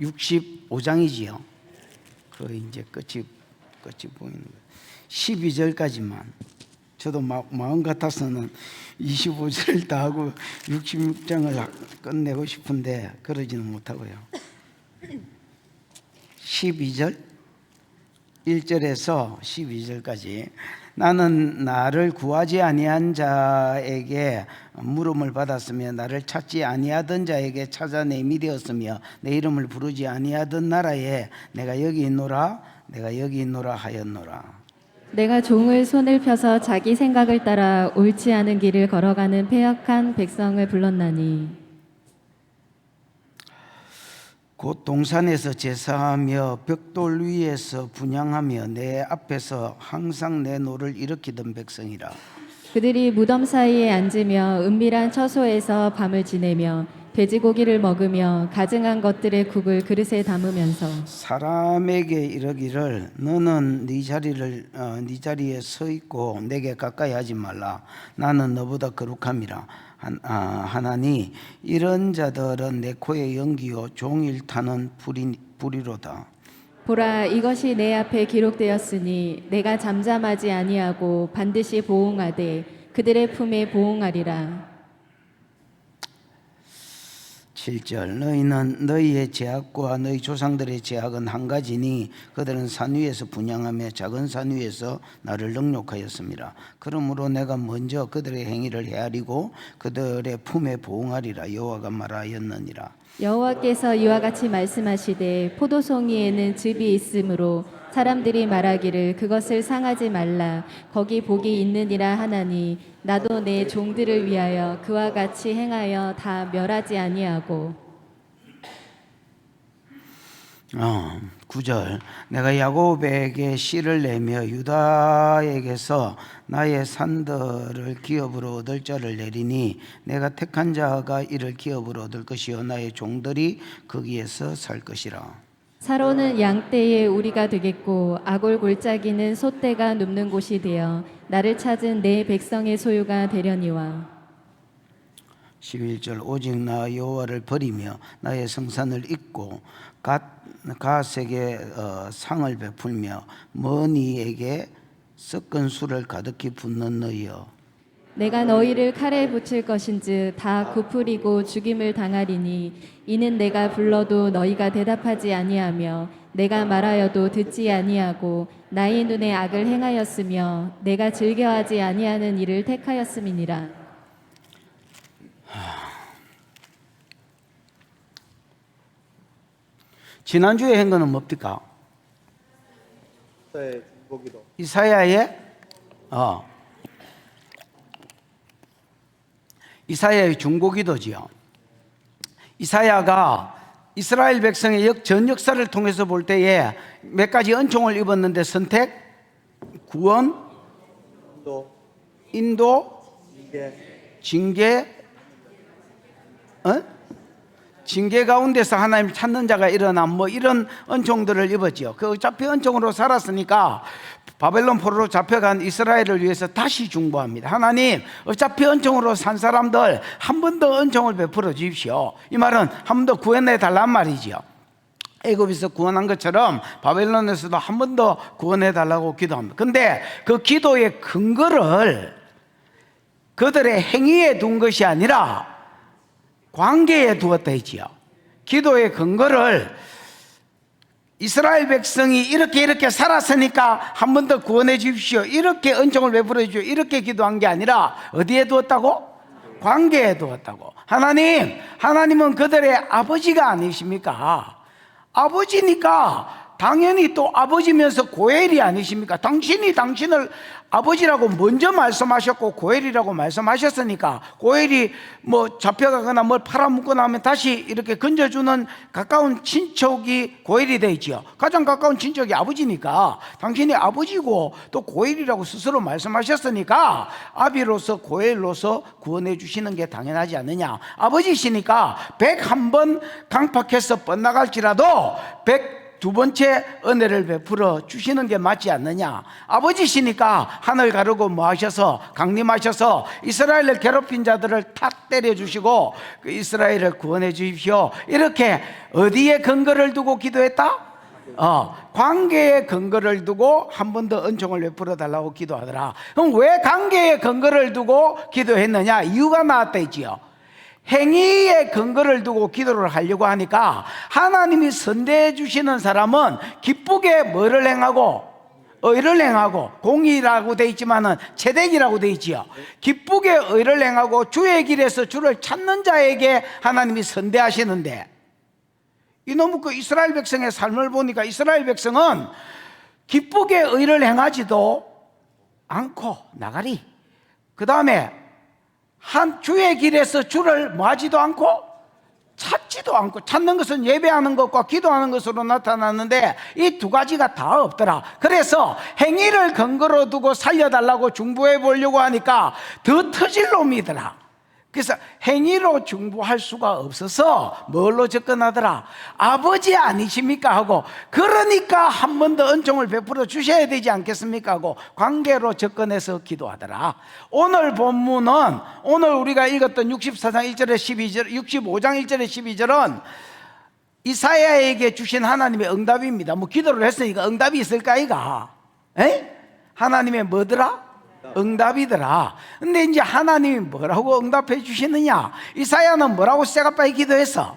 65장이지요. 그 이제 끝이 보이는 거예요. 12절까지만. 저도 마음 같아서는 25절을 다 하고 66장을 끝내고 싶은데 그러지는 못하고요. 12절 1절에서 12절까지 나는 나를 구하지 아니한 자에게 물음을 받았으며 나를 찾지 아니하던 자에게 찾아내미 되었으며 내 이름을 부르지 아니하던 나라에 내가 여기 있노라 하였노라. 내가 종을 손을 펴서 자기 생각을 따라 옳지 않은 길을 걸어가는 패역한 백성을 불렀나니 곧 동산에서 제사하며 벽돌 위에서 분향하며 내 앞에서 항상 내 노를 일으키던 백성이라. 그들이 무덤 사이에 앉으며 은밀한 처소에서 밤을 지내며 돼지고기를 먹으며 가증한 것들의 국을 그릇에 담으면서 사람에게 이르기를 너는 네 자리에 서 있고 내게 가까이 하지 말라. 나는 너보다 거룩함이라. 하나니 이런 자들은 내 코에 연기요 종일 타는 불이로다. 보라, 이것이 내 앞에 기록되었으니 내가 잠잠하지 아니하고 반드시 보응하되 그들의 품에 보응하리라. 7절 너희는 너희의 죄악과 너희 조상들의 죄악은 한 가지니 그들은 산 위에서 분향하며 작은 산 위에서 나를 능욕하였습니다. 그러므로 내가 먼저 그들의 행위를 헤아리고 그들의 품에 보응하리라. 여호와가 말하였느니라. 여호와께서 이와 같이 말씀하시되 포도송이에는 즙이 있으므로 사람들이 말하기를 그것을 상하지 말라. 거기 복이 있느니라 하나니 나도 내 종들을 위하여 그와 같이 행하여 다 멸하지 아니하고. 9절 내가 야곱에게 씨를 내며 유다에게서 나의 산들을 기업으로 얻을 자를 내리니 내가 택한 자가 이를 기업으로 얻을 것이요 나의 종들이 거기에서 살 것이라. 사로는 양떼의 우리가 되겠고 아골 골짜기는 소떼가 눕는 곳이 되어 나를 찾은 내 백성의 소유가 되려니와. 11절 오직 나 여호와를 버리며 나의 성산을 잊고 갓에게 상을 베풀며 머니에게 섞은 술을 가득히 붓는 너희여. 내가 너희를 칼에 붙일 것인즉 다 굽으리고 죽임을 당하리니 이는 내가 불러도 너희가 대답하지 아니하며 내가 말하여도 듣지 아니하고 나의 눈에 악을 행하였으며 내가 즐겨하지 아니하는 일을 택하였음이니라. 지난주에 한 거는 뭡니까? 이사야의 중보기도지요. 이사야가 이스라엘 백성의 전 역사를 통해서 볼 때에 몇 가지 은총을 입었는데 선택, 구원, 인도, 징계, 징계 가운데서 하나님을 찾는 자가 일어나 이런 은총들을 입었지요. 그 어차피 은총으로 살았으니까 바벨론 포로로 잡혀간 이스라엘을 위해서 다시 중보합니다. 하나님, 어차피 은총으로 산 사람들 한 번 더 은총을 베풀어 주십시오. 이 말은 한 번 더 구원해 달란 말이지요. 애굽에서 구원한 것처럼 바벨론에서도 한 번 더 구원해 달라고 기도합니다. 근데 그 기도의 근거를 그들의 행위에 둔 것이 아니라 관계에 두었다 했지요. 기도의 근거를 이스라엘 백성이 이렇게 살았으니까 한 번 더 구원해 주십시오, 이렇게 은총을 베풀어 주십시오, 이렇게 기도한 게 아니라 어디에 두었다고? 관계에 두었다고. 하나님은 그들의 아버지가 아니십니까? 아버지니까 당연히 또 아버지면서 고엘이 아니십니까? 당신이 당신을 아버지라고 먼저 말씀하셨고 고엘이라고 말씀하셨으니까 고엘이 잡혀가거나 팔아먹거나 하면 다시 이렇게 건져주는 가까운 친척이 고엘이 되어 있죠. 가장 가까운 친척이 아버지니까 당신이 아버지고 또 고엘이라고 스스로 말씀하셨으니까 아비로서 고엘로서 구원해 주시는 게 당연하지 않느냐. 아버지시니까 101번 강팍해서 뻗나갈지라도 두 번째 은혜를 베풀어 주시는 게 맞지 않느냐? 아버지시니까 하늘 가르고 뭐 하셔서 강림하셔서 이스라엘을 괴롭힌 자들을 탁 때려주시고 그 이스라엘을 구원해 주십시오. 이렇게 어디에 근거를 두고 기도했다? 관계에 근거를 두고 한 번 더 은총을 베풀어 달라고 기도하더라. 그럼 왜 관계에 근거를 두고 기도했느냐? 이유가 나왔다 했지요. 행위에 근거를 두고 기도를 하려고 하니까 하나님이 선대해 주시는 사람은 기쁘게 뭐를 행하고 의를 행하고, 공의라고 돼 있지만은 채택이라고 돼 있지요. 기쁘게 의를 행하고 주의 길에서 주를 찾는 자에게 하나님이 선대하시는데, 이놈의 그 이스라엘 백성의 삶을 보니까 이스라엘 백성은 기쁘게 의를 행하지도 않고 나가리, 그 다음에 한 주의 길에서 주를 뭐하지도 않고 찾지도 않고, 찾는 것은 예배하는 것과 기도하는 것으로 나타났는데 이 두 가지가 다 없더라. 그래서 행위를 근거로 두고 살려달라고 중보해 보려고 하니까 더 터질 놈이더라. 그래서 행위로 중보할 수가 없어서 뭘로 접근하더라? 아버지 아니십니까? 하고, 그러니까 한 번 더 은총을 베풀어 주셔야 되지 않겠습니까? 하고 관계로 접근해서 기도하더라. 오늘 본문은, 오늘 우리가 읽었던 64장 1절에 12절, 65장 1절에 12절은 이사야에게 주신 하나님의 응답입니다. 뭐 기도를 했으니까 응답이 있을까 이가? 하나님의 뭐더라? 응답이더라. 근데 이제 하나님이 뭐라고 응답해 주시느냐? 이사야는 뭐라고 새가빠이 기도했어?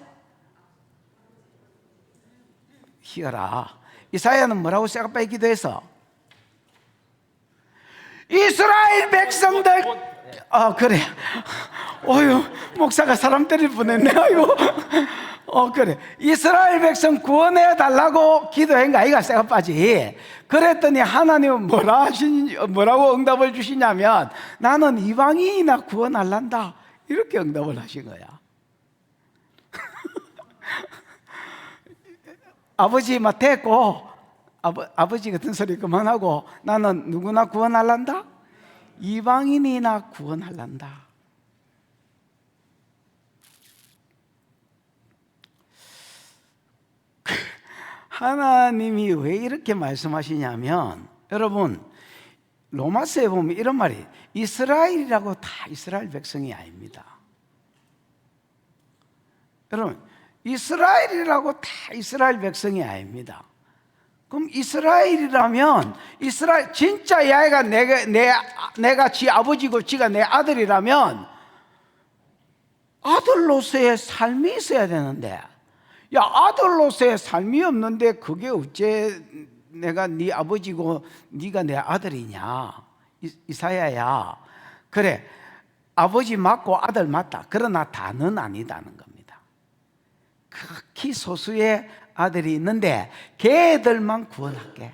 희어라. 이사야는 뭐라고 새가빠이 기도했어? 이스라엘 백성들, 그래. 어휴, 목사가 사람 때릴 뻔했네. 아이고. 그래. 이스라엘 백성 구원해 달라고 기도한가 이가 새가빠지. 그랬더니 하나님은 뭐라고 응답을 주시냐면, 나는 이방인이나 구원할란다, 이렇게 응답을 하신 거야. 아버지 막 됐고, 아버지 같은 소리 그만하고, 나는 누구나 구원할란다? 이방인이나 구원할란다. 하나님이 왜 이렇게 말씀하시냐면, 여러분 로마서에 보면 이런 말이, 이스라엘이라고 다 이스라엘 백성이 아닙니다. 여러분, 이스라엘이라고 다 이스라엘 백성이 아닙니다. 그럼 이스라엘이라면, 이스라엘 진짜 이 아이가 내가 지 아버지고 지가 내 아들이라면 아들로서의 삶이 있어야 되는데, 야, 아들로서의 삶이 없는데 그게 어째 내가 네 아버지고 네가 내 아들이냐? 이사야야, 그래, 아버지 맞고 아들 맞다, 그러나 다는 아니다는 겁니다. 극히 소수의 아들이 있는데 걔들만 구원할게.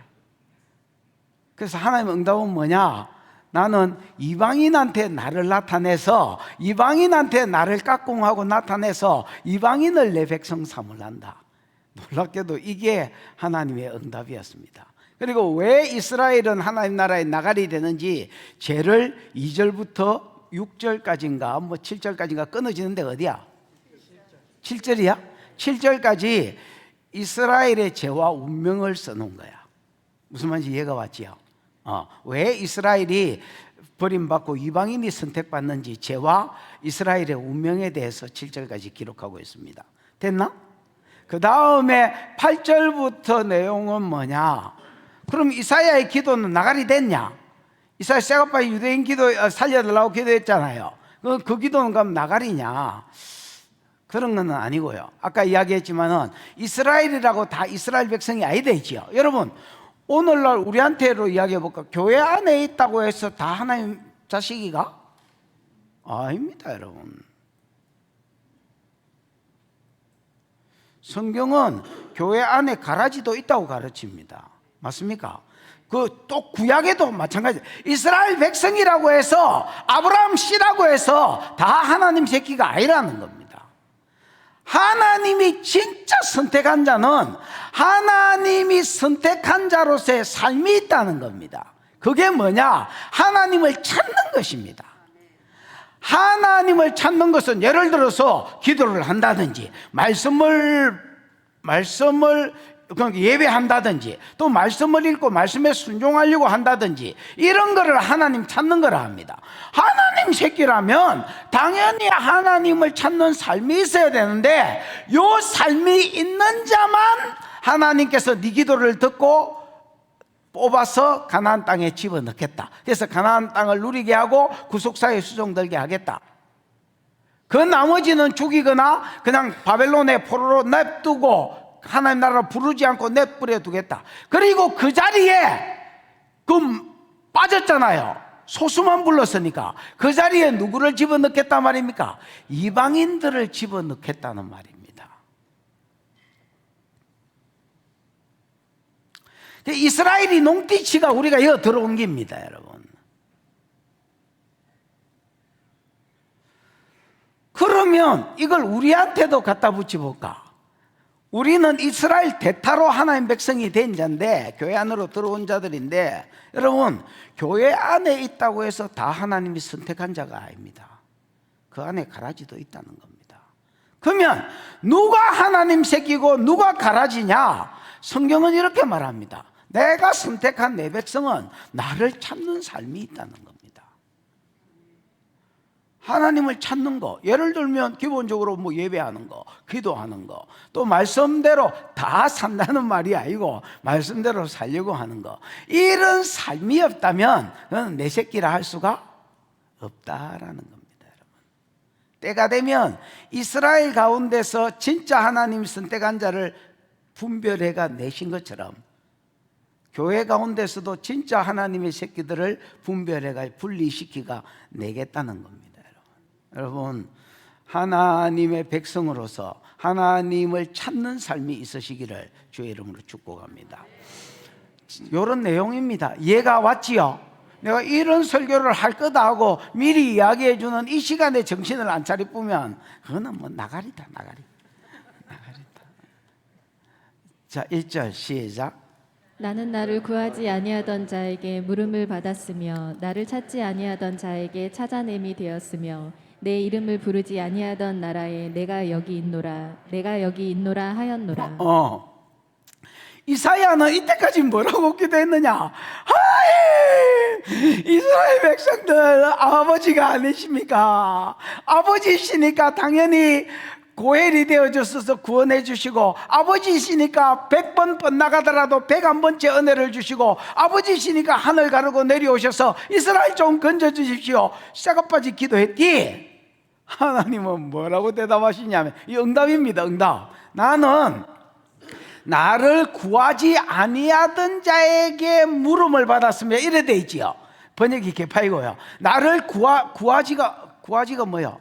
그래서 하나님의 응답은 뭐냐? 나는 이방인한테 나를 나타내서, 이방인한테 나를 깍꿍하고 나타내서 이방인을 내 백성 삼을란다. 놀랍게도 이게 하나님의 응답이었습니다. 그리고 왜 이스라엘은 하나님 나라의 나가리 되는지, 죄를 2절부터 6절까지인가 뭐 7절까지인가 끊어지는데 어디야? 7절이야? 7절까지 이스라엘의 죄와 운명을 써놓은 거야. 무슨 말인지 이해가 왔지요? 왜 이스라엘이 버림받고 이방인이 선택받는지, 죄와 이스라엘의 운명에 대해서 7절까지 기록하고 있습니다. 됐나? 그 다음에 8절부터 내용은 뭐냐? 그럼 이사야의 기도는 나가리 됐냐? 이사야 새가빠 유대인 기도 살려달라고 기도했잖아요. 그 기도는 그럼 나가리냐? 그런 건 아니고요. 아까 이야기했지만은 이스라엘이라고 다 이스라엘 백성이 아니다 했지요. 여러분, 오늘날 우리한테로 이야기해 볼까? 교회 안에 있다고 해서 다 하나님 자식이가? 아닙니다, 여러분. 성경은 교회 안에 가라지도 있다고 가르칩니다. 맞습니까? 또 구약에도 마찬가지. 이스라엘 백성이라고 해서, 아브라함 씨라고 해서 다 하나님 새끼가 아니라는 겁니다. 하나님이 진짜 선택한 자는 하나님이 선택한 자로서의 삶이 있다는 겁니다. 그게 뭐냐? 하나님을 찾는 것입니다. 하나님을 찾는 것은, 예를 들어서 기도를 한다든지 말씀을 그러니까 예배한다든지 또 말씀을 읽고 말씀에 순종하려고 한다든지 이런 거를 하나님 찾는 거라 합니다. 하나님 새끼라면 당연히 하나님을 찾는 삶이 있어야 되는데 요 삶이 있는 자만 하나님께서 네 기도를 듣고 뽑아서 가나안 땅에 집어넣겠다. 그래서 가나안 땅을 누리게 하고 구속사에 수종들게 하겠다. 그 나머지는 죽이거나 그냥 바벨론의 포로로 냅두고 하나님 나라를 부르지 않고 내버려 두겠다. 그리고 그 자리에 빠졌잖아요. 소수만 불렀으니까 그 자리에 누구를 집어넣겠단 말입니까? 이방인들을 집어넣겠다는 말입니다. 이스라엘이 농띠치가 우리가 여기 들어온 겁니다, 여러분. 그러면 이걸 우리한테도 갖다 붙여볼까? 우리는 이스라엘 대타로 하나님 백성이 된 자인데, 교회 안으로 들어온 자들인데, 여러분 교회 안에 있다고 해서 다 하나님이 선택한 자가 아닙니다. 그 안에 가라지도 있다는 겁니다. 그러면 누가 하나님 새끼고 누가 가라지냐? 성경은 이렇게 말합니다. 내가 선택한 내 백성은 나를 찾는 삶이 있다는 겁니다. 하나님을 찾는 거, 예를 들면 기본적으로 뭐 예배하는 거, 기도하는 거, 또 말씀대로 다 산다는 말이 아니고 말씀대로 살려고 하는 거, 이런 삶이 없다면 그건 내 새끼라 할 수가 없다라는 겁니다. 여러분, 때가 되면 이스라엘 가운데서 진짜 하나님 선택한 자를 분별해가 내신 것처럼 교회 가운데서도 진짜 하나님의 새끼들을 분별해가 분리시키가 내겠다는 겁니다. 여러분, 하나님의 백성으로서 하나님을 찾는 삶이 있으시기를 주의 이름으로 축복합니다. 이런 내용입니다. 이해가 왔지요? 내가 이런 설교를 할 거다 하고 미리 이야기해 주는 이 시간에 정신을 안 차리면 그거는 뭐 나가리다. 자, 1절 시작. 나는 나를 구하지 아니하던 자에게 물음을 받았으며 나를 찾지 아니하던 자에게 찾아냄이 되었으며 내 이름을 부르지 아니하던 나라에 내가 여기 있노라 하였노라. 이사야는 이때까지 뭐라고 기도했느냐? 하이, 이스라엘 백성들 아버지가 아니십니까? 아버지시니까 당연히 고엘이 되어주셔서 구원해 주시고, 아버지시니까 100번 뻗나가더라도 101번째 은혜를 주시고, 아버지시니까 하늘 가르고 내려오셔서 이스라엘 좀 건져주십시오. 쇠가빠지 기도했디? 하나님은 뭐라고 대답하시냐면, 이 응답입니다. 응답. 나는 나를 구하지 아니하던 자에게 물음을 받았으며, 이래 돼 있지요. 번역이 개파이고요. 나를 구하지가 뭐요?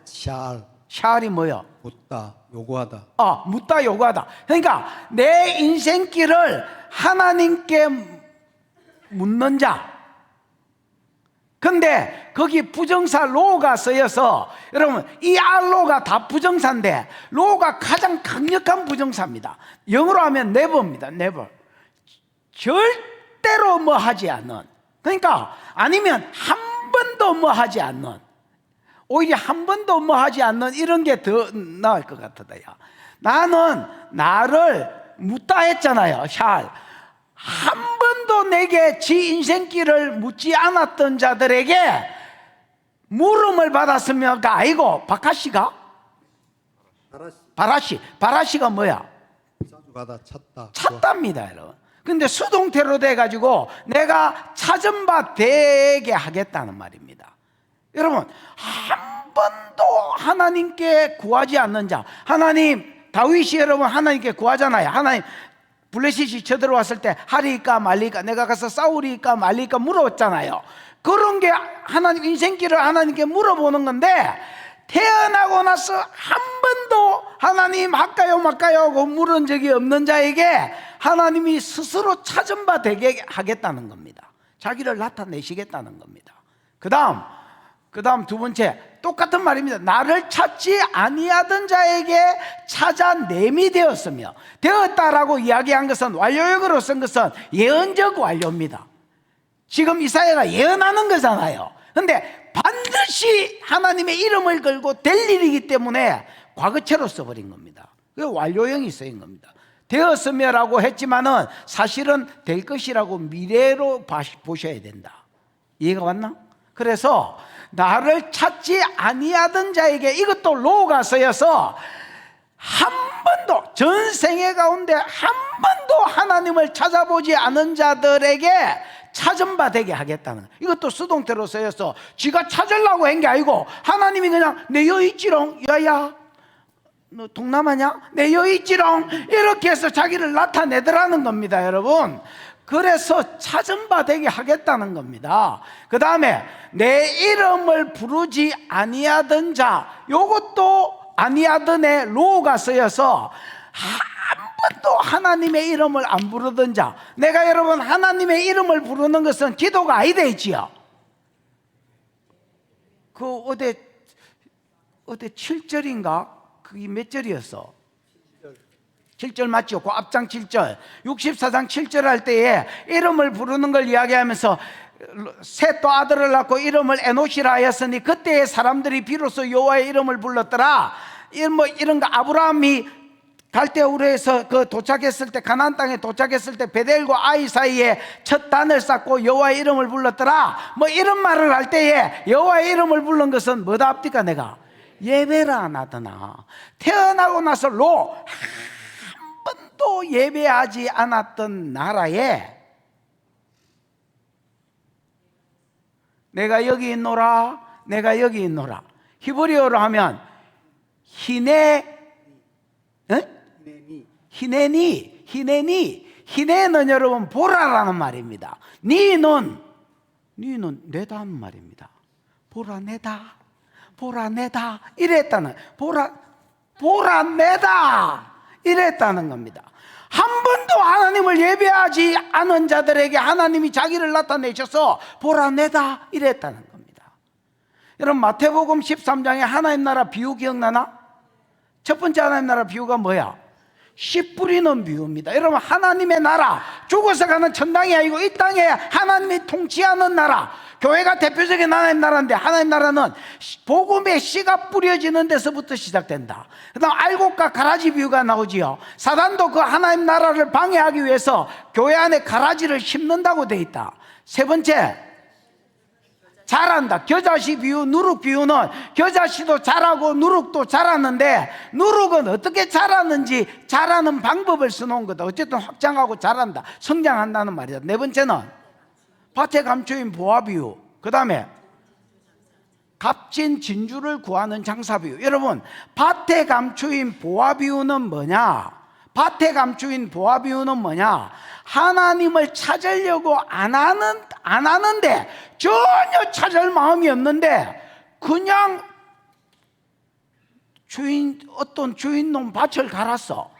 샤알이 뭐요? 묻다, 요구하다. 묻다, 요구하다. 그러니까 내 인생길을 하나님께 묻는 자. 근데 거기 부정사 로가 쓰여서, 여러분 이 알로가 다 부정사인데 로가 가장 강력한 부정사입니다. 영어로 하면 never입니다. never. 절대로 뭐 하지 않는, 그러니까 아니면 한 번도 뭐 하지 않는, 오히려 한 번도 뭐 하지 않는, 이런 게 더 나을 것 같아요. 나는 나를 묻다 했잖아요. 한 번도 내게 지 인생길을 묻지 않았던 자들에게 물음을 받았으며가 아니고, 바카시가 바라시가 뭐야? 자주가다, 찾다. 찾답니다, 여러분. 근데 수동태로 돼가지고 내가 찾은 바 되게 하겠다는 말입니다. 여러분, 한 번도 하나님께 구하지 않는 자, 하나님, 다윗이 여러분 하나님께 구하잖아요. 하나님, 블레셋이 쳐들어왔을 때 하리까 말리까, 내가 가서 싸우리까 말리까 물어봤잖아요. 그런 게 하나님 인생길을 하나님께 물어보는 건데, 태어나고 나서 한 번도 하나님 할까요 말까요 하고 물은 적이 없는 자에게 하나님이 스스로 찾은 바 되게 하겠다는 겁니다. 자기를 나타내시겠다는 겁니다. 그 다음 두 번째, 똑같은 말입니다. 나를 찾지 아니하던 자에게 찾아냄이 되었으며, 되었다라고 이야기한 것은, 완료역으로 쓴 것은 예언적 완료입니다. 지금 이사야가 예언하는 거잖아요. 근데 반드시 하나님의 이름을 걸고 될 일이기 때문에 과거체로 써버린 겁니다. 그게 완료형이 쓰인 겁니다. 되었으며라고 했지만은 사실은 될 것이라고 미래로 보셔야 된다. 이해가 왔나? 그래서 나를 찾지 아니하던 자에게, 이것도 로가 쓰여서 한 번도 전생애 가운데 한 번도 하나님을 찾아보지 않은 자들에게 찾은 바 되게 하겠다는 거예요. 이것도 수동태로 쓰여서 지가 찾으려고 한 게 아니고 하나님이 그냥 내 여기 있지롱, 야야 너 동남아냐? 내 여기 있지롱, 이렇게 해서 자기를 나타내더라는 겁니다, 여러분. 그래서 찾은 바 되게 하겠다는 겁니다. 그 다음에 내 이름을 부르지 아니하던 자, 요것도 아니하던에 로가 쓰여서 한 번도 하나님의 이름을 안 부르던 자. 내가 여러분 하나님의 이름을 부르는 것은 기도가 아니다 했지요. 그 어디 7절인가? 그게 몇 절이었어? 7절 맞죠? 그 앞장 7절, 64장 7절 할 때에 이름을 부르는 걸 이야기하면서 셋도 아들을 낳고 이름을 에노시라 하였으니 그때의 사람들이 비로소 여호와의 이름을 불렀더라. 이런 거 아브라함이 갈대우르에서 도착했을 때, 가나안 땅에 도착했을 때 베델과 아이 사이에 첫 단을 쌓고 여호와의 이름을 불렀더라. 이런 말을 할 때에 여호와의 이름을 부른 것은 뭐다 합니까? 내가 예배를 안 하더나. 태어나고 나서 한 번도 예배하지 않았던 나라에 내가 여기 있노라, 내가 여기 있노라. 히브리어로 하면 히네는 여러분 보라라는 말입니다. 니는 내다는 말입니다. 보라 내다 이랬다는, 보라 내다 이랬다는 겁니다. 한 번도 하나님을 예배하지 않은 자들에게 하나님이 자기를 나타내셔서 보라 내다 이랬다는 겁니다. 여러분 마태복음 13장에 하나님 나라 비유 기억나나? 첫 번째 하나님 나라 비유가 뭐야? 씨 뿌리는 비유입니다. 여러분 하나님의 나라, 죽어서 가는 천당이 아니고 이 땅에 하나님이 통치하는 나라, 교회가 대표적인 하나님 나라인데, 하나님 나라는 복음의 씨가 뿌려지는 데서부터 시작된다. 그 다음 알곡과 가라지 비유가 나오지요. 사단도 그 하나님 나라를 방해하기 위해서 교회 안에 가라지를 심는다고 돼 있다. 세 번째, 자란다. 겨자씨 비유, 누룩 비유는 겨자씨도 자라고 누룩도 자랐는데 누룩은 어떻게 자랐는지 자라는 방법을 써놓은 거다. 어쨌든 확장하고 자란다, 성장한다는 말이다. 네 번째는 밭에 감추인 보화 비유, 그 다음에 값진 진주를 구하는 장사 비유. 여러분 밭에 감추인 보화 비유는 뭐냐? 밭에 감추인 보화 비유는 뭐냐? 하나님을 찾으려고 안 하는데, 전혀 찾을 마음이 없는데 그냥 어떤 주인놈 밭을 갈았어.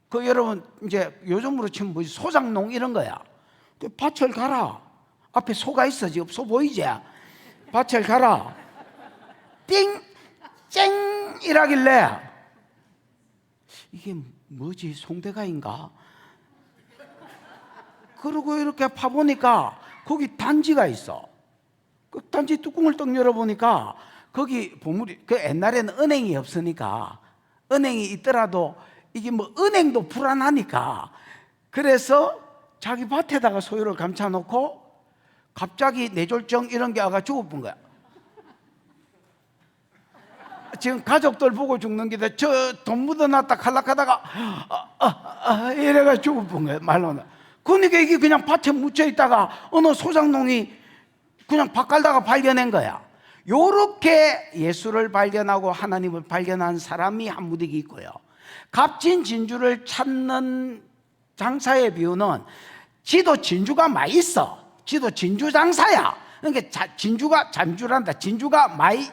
그 여러분 이제 요즘으로 치면 뭐지, 소장농 이런 거야. 그 밭을 갈아. 앞에 소가 있어. 지금 소 보이지? 밭을 갈아. 띵! 쨍! 이라길래 이게 뭐지, 송대가인가? 그러고 이렇게 파보니까 거기 단지가 있어. 그 단지 뚜껑을 딱 열어보니까 거기 보물이, 그 옛날에는 은행이 없으니까, 은행이 있더라도 이게 은행도 불안하니까, 그래서 자기 밭에다가 소유를 감춰놓고 갑자기 뇌졸중 이런 게 와가 죽어본 거야. 지금 가족들 보고 죽는 게 저 돈 묻어놨다 칼락하다가 이래가 죽어본 거야, 말로는. 그러니까 이게 그냥 밭에 묻혀 있다가 어느 소장농이 그냥 밭 갈다가 발견한 거야. 요렇게 예수를 발견하고 하나님을 발견한 사람이 한 무더기 있고요. 값진 진주를 찾는 장사의 비유는 지도 진주가 많이 있어. 지도 진주 장사야. 그러니까 진주가 많이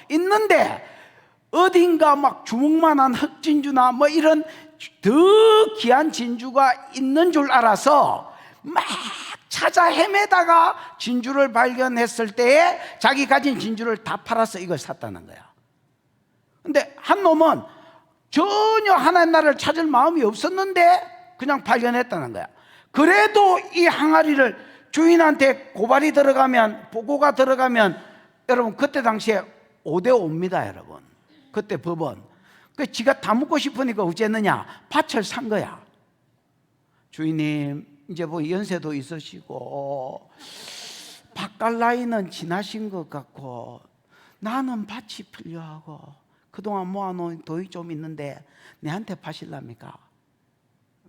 있는데 어딘가 막 주먹만한 흑진주나 이런 더 귀한 진주가 있는 줄 알아서 막 찾아 헤매다가 진주를 발견했을 때에 자기 가진 진주를 다 팔아서 이걸 샀다는 거야. 근데 한 놈은 전혀 하나님 나라를 찾을 마음이 없었는데 그냥 발견했다는 거야. 그래도 이 항아리를 주인한테 보고가 들어가면 여러분 그때 당시에 5대5입니다. 여러분 그때 법은 그 지가 다 먹고 싶으니까 어쨌느냐? 밭을 산 거야. 주인님, 이제 뭐 연세도 있으시고 밭갈 나이는 지나신 것 같고 나는 밭이 필요하고 그동안 모아놓은 돈이 좀 있는데 내한테 파실랍니까?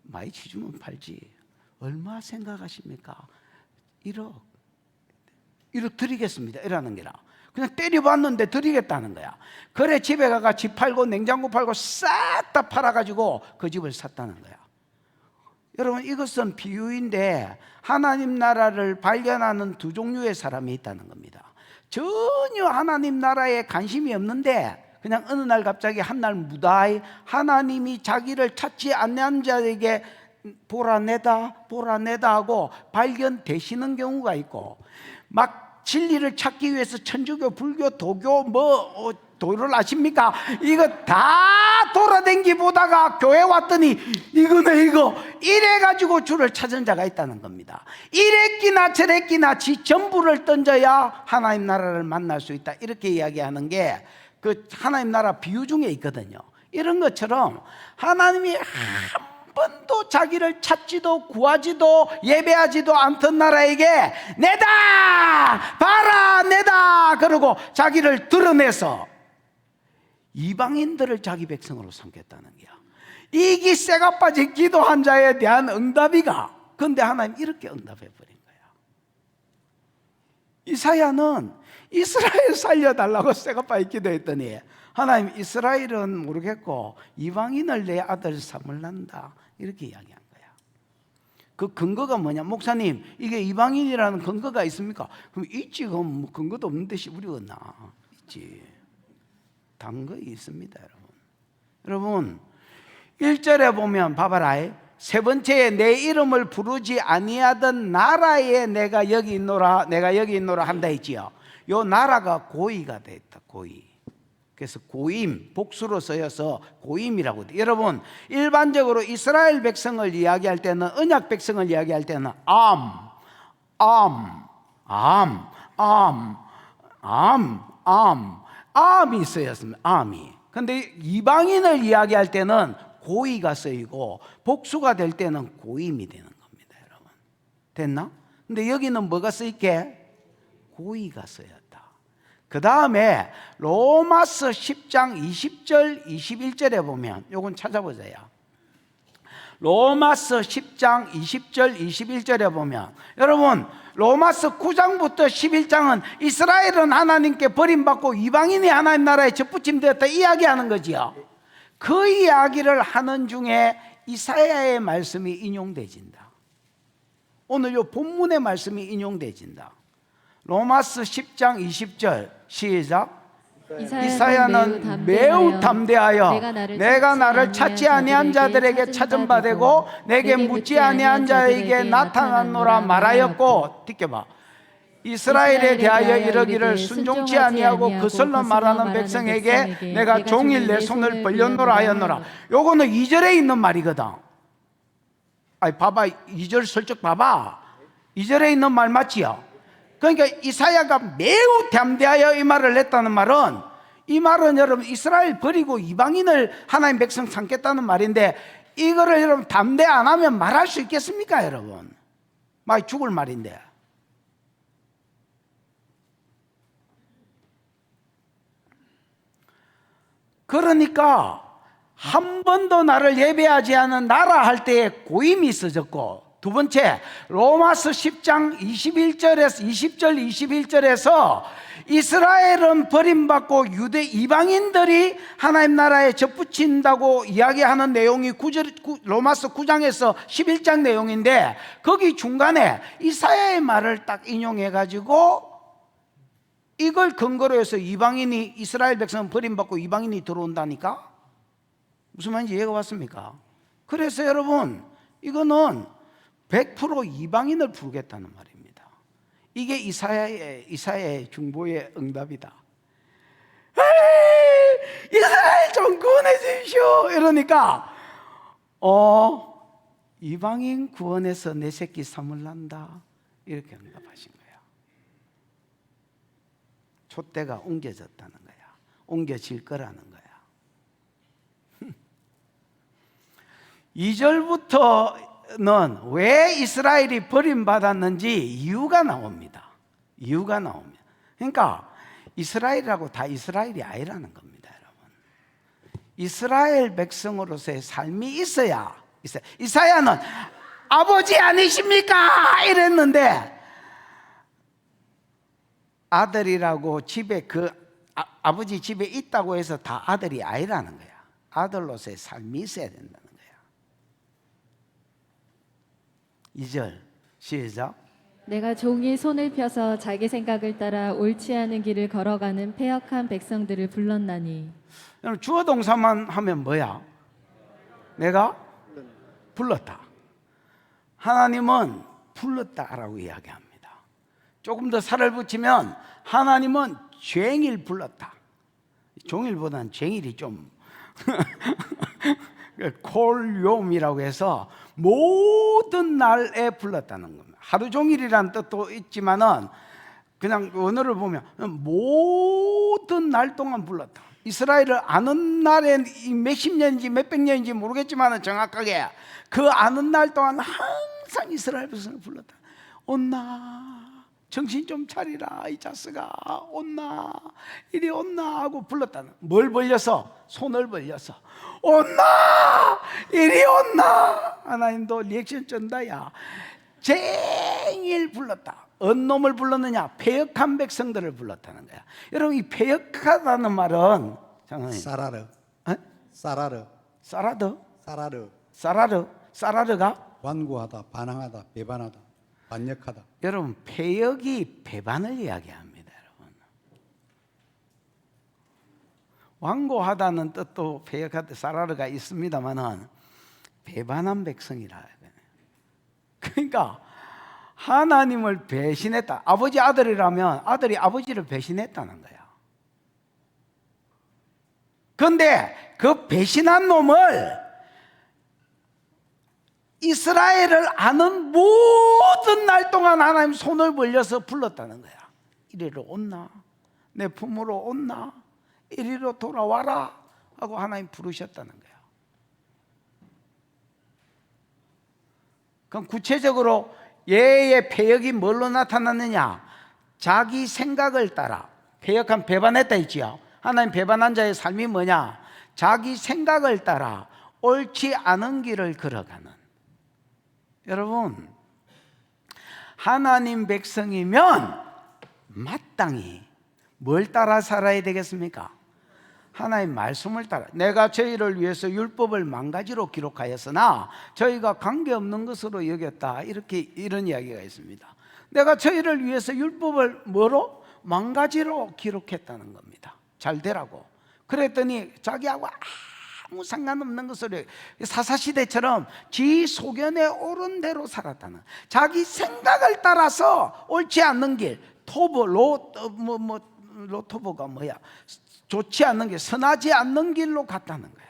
많이 치주면 팔지. 얼마 생각하십니까? 1억 드리겠습니다 이라는 게라. 그냥 때려봤는데 드리겠다는 거야. 그래 집에 가가 집 팔고 냉장고 팔고 싹 다 팔아가지고 그 집을 샀다는 거야. 여러분, 이것은 비유인데 하나님 나라를 발견하는 두 종류의 사람이 있다는 겁니다. 전혀 하나님 나라에 관심이 없는데 그냥 어느 날 갑자기 한날 무다히 하나님이 자기를 찾지 않는 자에게 보라내다 하고 발견되시는 경우가 있고, 막 진리를 찾기 위해서 천주교, 불교, 도교 도를 아십니까? 이거 다 돌아댕기 보다가 교회 왔더니 이거네 이거 이래가지고 주를 찾은 자가 있다는 겁니다. 이랬기나 저랬기나 지 전부를 던져야 하나님 나라를 만날 수 있다, 이렇게 이야기하는 게 그 하나님 나라 비유 중에 있거든요. 이런 것처럼 하나님이 한 번도 자기를 찾지도 구하지도 예배하지도 않던 나라에게 내다 봐라 내다 그러고 자기를 드러내서 이방인들을 자기 백성으로 삼겠다는 거야. 이기 쇠가 빠진 기도한 자에 대한 응답이가. 그런데 하나님 이렇게 응답해 버린 거야. 이사야는 이스라엘 살려달라고 쇠가 빠진 기도했더니 하나님 이스라엘은 모르겠고 이방인을 내 아들 삼을란다, 이렇게 이야기한 거야. 그 근거가 뭐냐? 목사님, 이게 이방인이라는 근거가 있습니까? 그럼 있지. 그럼 뭐 근거도 없는 듯이 우리 얻나? 있지. 단거 있습니다, 여러분. 1절에 보면 봐봐라. 세 번째에 내 이름을 부르지 아니하던 나라에 내가 여기 있노라 한다 했지요. 요 나라가 고의가 됐다. 고의. 그래서 고임, 복수로 쓰여서 고임이라고 돼. 여러분, 일반적으로 이스라엘 백성을 이야기할 때는, 언약 백성을 이야기할 때는 암이 쓰였습니다. 암이. 근데 이방인을 이야기할 때는 고의가 쓰이고 복수가 될 때는 고임이 되는 겁니다, 여러분. 됐나? 근데 여기는 뭐가 쓰이게? 고의가 쓰였다. 그 다음에 로마서 10장 20절 21절에 보면, 요건 찾아보세요. 로마서 10장 20절 21절에 보면, 여러분, 로마서 9장부터 11장은 이스라엘은 하나님께 버림받고 이방인이 하나님 나라에 접붙임되었다 이야기하는 거지요. 그 이야기를 하는 중에 이사야의 말씀이 인용되진다. 오늘 요 본문의 말씀이 인용되진다. 로마서 10장 20절 시작. 이사야는 매우 담대하여 내가 나를 찾지 아니한 자들에게 찾은 바 되고 내게 묻지 아니한 자에게 나타났노라 말하였고, 듣겨봐. 이스라엘에 대하여 이러기를 순종치 아니하고 거슬러 말하는 백성에게 내가 종일 내 손을 벌렸노라 하였노라. 요거는 2절에 있는 말이거든. 아니 봐봐, 2절 슬쩍 봐봐. 2절에 있는 말 맞지요? 그러니까 이사야가 매우 담대하여 이 말을 했다는 말은, 이 말은 여러분 이스라엘 버리고 이방인을 하나님 백성 삼겠다는 말인데, 이거를 여러분 담대 안 하면 말할 수 있겠습니까, 여러분? 막 죽을 말인데. 그러니까 한 번도 나를 예배하지 않은 나라 할 때에 고임이 있어졌고, 두 번째 로마서 10장 21절에서 20절 21절에서 이스라엘은 버림받고 유대 이방인들이 하나님 나라에 접붙인다고 이야기하는 내용이 로마서 9장에서 11장 내용인데, 거기 중간에 이사야의 말을 딱 인용해 가지고 이걸 근거로 해서 이방인이, 이스라엘 백성은 버림받고 이방인이 들어온다니까? 무슨 말인지 이해가 왔습니까? 그래서 여러분, 이거는 100% 이방인을 부르겠다는 말입니다. 이게 이사야의 중보의 응답이다. 이스라엘 좀 구원해 주십시오 이러니까 이방인 구원해서 내 새끼 삼을란다, 이렇게 응답하신 거예요. 촛대가 옮겨졌다는 거야. 옮겨질 거라는 거야. 2절부터는 왜 이스라엘이 버림받았는지 이유가 나옵니다. 이유가 나옵니다. 그러니까 이스라엘이라고 다 이스라엘이 아니라는 겁니다, 여러분. 이스라엘 백성으로서의 삶이 있어야. 이사야는 아버지 아니십니까? 이랬는데 아들이라고 집에 아버지 집에 있다고 해서 다 아들이 아니라는 거야. 아들로서의 삶이 있어야 된다는 거야. 2절 시작. 내가 종이 손을 펴서 자기 생각을 따라 옳지 않은 길을 걸어가는 패역한 백성들을 불렀나니. 여러분, 주어 동사만 하면 뭐야? 내가 불렀다. 하나님은 불렀다라고 이야기합니다. 조금 더 살을 붙이면 하나님은 쟁일 불렀다. 종일보다는 쟁일이 좀 콜요미라고 해서 모든 날에 불렀다는 겁니다. 하루 종일이라는 뜻도 있지만은 그냥 언어를 보면 모든 날 동안 불렀다. 이스라엘을 아는 날에 몇십 년인지 몇백 년인지 모르겠지만 정확하게 그 아는 날 동안 항상 이스라엘 백성을 불렀다. 온나 정신 좀 차리라 이 자식아, 온나 이리 온나 하고 불렀다는. 뭘 벌려서? 손을 벌려서 온나 이리 온나. 하나님도 리액션 쩐다. 야, 쟁일 불렀다. 어느 놈을 불렀느냐? 패역한 백성들을 불렀다는 거야. 여러분, 이 패역하다는 말은 사라르. 에? 사라르. 사라드? 사라르. 사라르가 완고하다, 반항하다, 배반하다, 반역하다. 여러분, 패역이 배반을 이야기합니다. 여러분, 완고하다는 뜻도 패역하다 사라르가 있습니다만은 배반한 백성이라. 그러니까 하나님을 배신했다. 아버지 아들이라면 아들이 아버지를 배신했다는 거야. 그런데 그 배신한 놈을 이스라엘을 아는 모든 날 동안 하나님 손을 벌려서 불렀다는 거야. 이리로 온나, 내 품으로 온나, 이리로 돌아와라 하고 하나님 부르셨다는 거야. 그럼 구체적으로 얘의 패역이 뭘로 나타났느냐? 자기 생각을 따라. 패역한 배반했다 했지요. 하나님 배반한 자의 삶이 뭐냐? 자기 생각을 따라 옳지 않은 길을 걸어가는. 여러분, 하나님 백성이면 마땅히 뭘 따라 살아야 되겠습니까? 하나님 말씀을 따라. 내가 저희를 위해서 율법을 만가지로 기록하였으나 저희가 관계없는 것으로 여겼다. 이런 이야기가 있습니다. 내가 저희를 위해서 율법을 뭐로? 만가지로 기록했다는 겁니다. 잘 되라고. 그랬더니 자기하고 아무 상관없는 것으로 사사시대처럼 지 소견에 옳은 대로 살았다는, 자기 생각을 따라서 옳지 않는 길, 로토보가 뭐야? 좋지 않는 길, 선하지 않는 길로 갔다는 거야.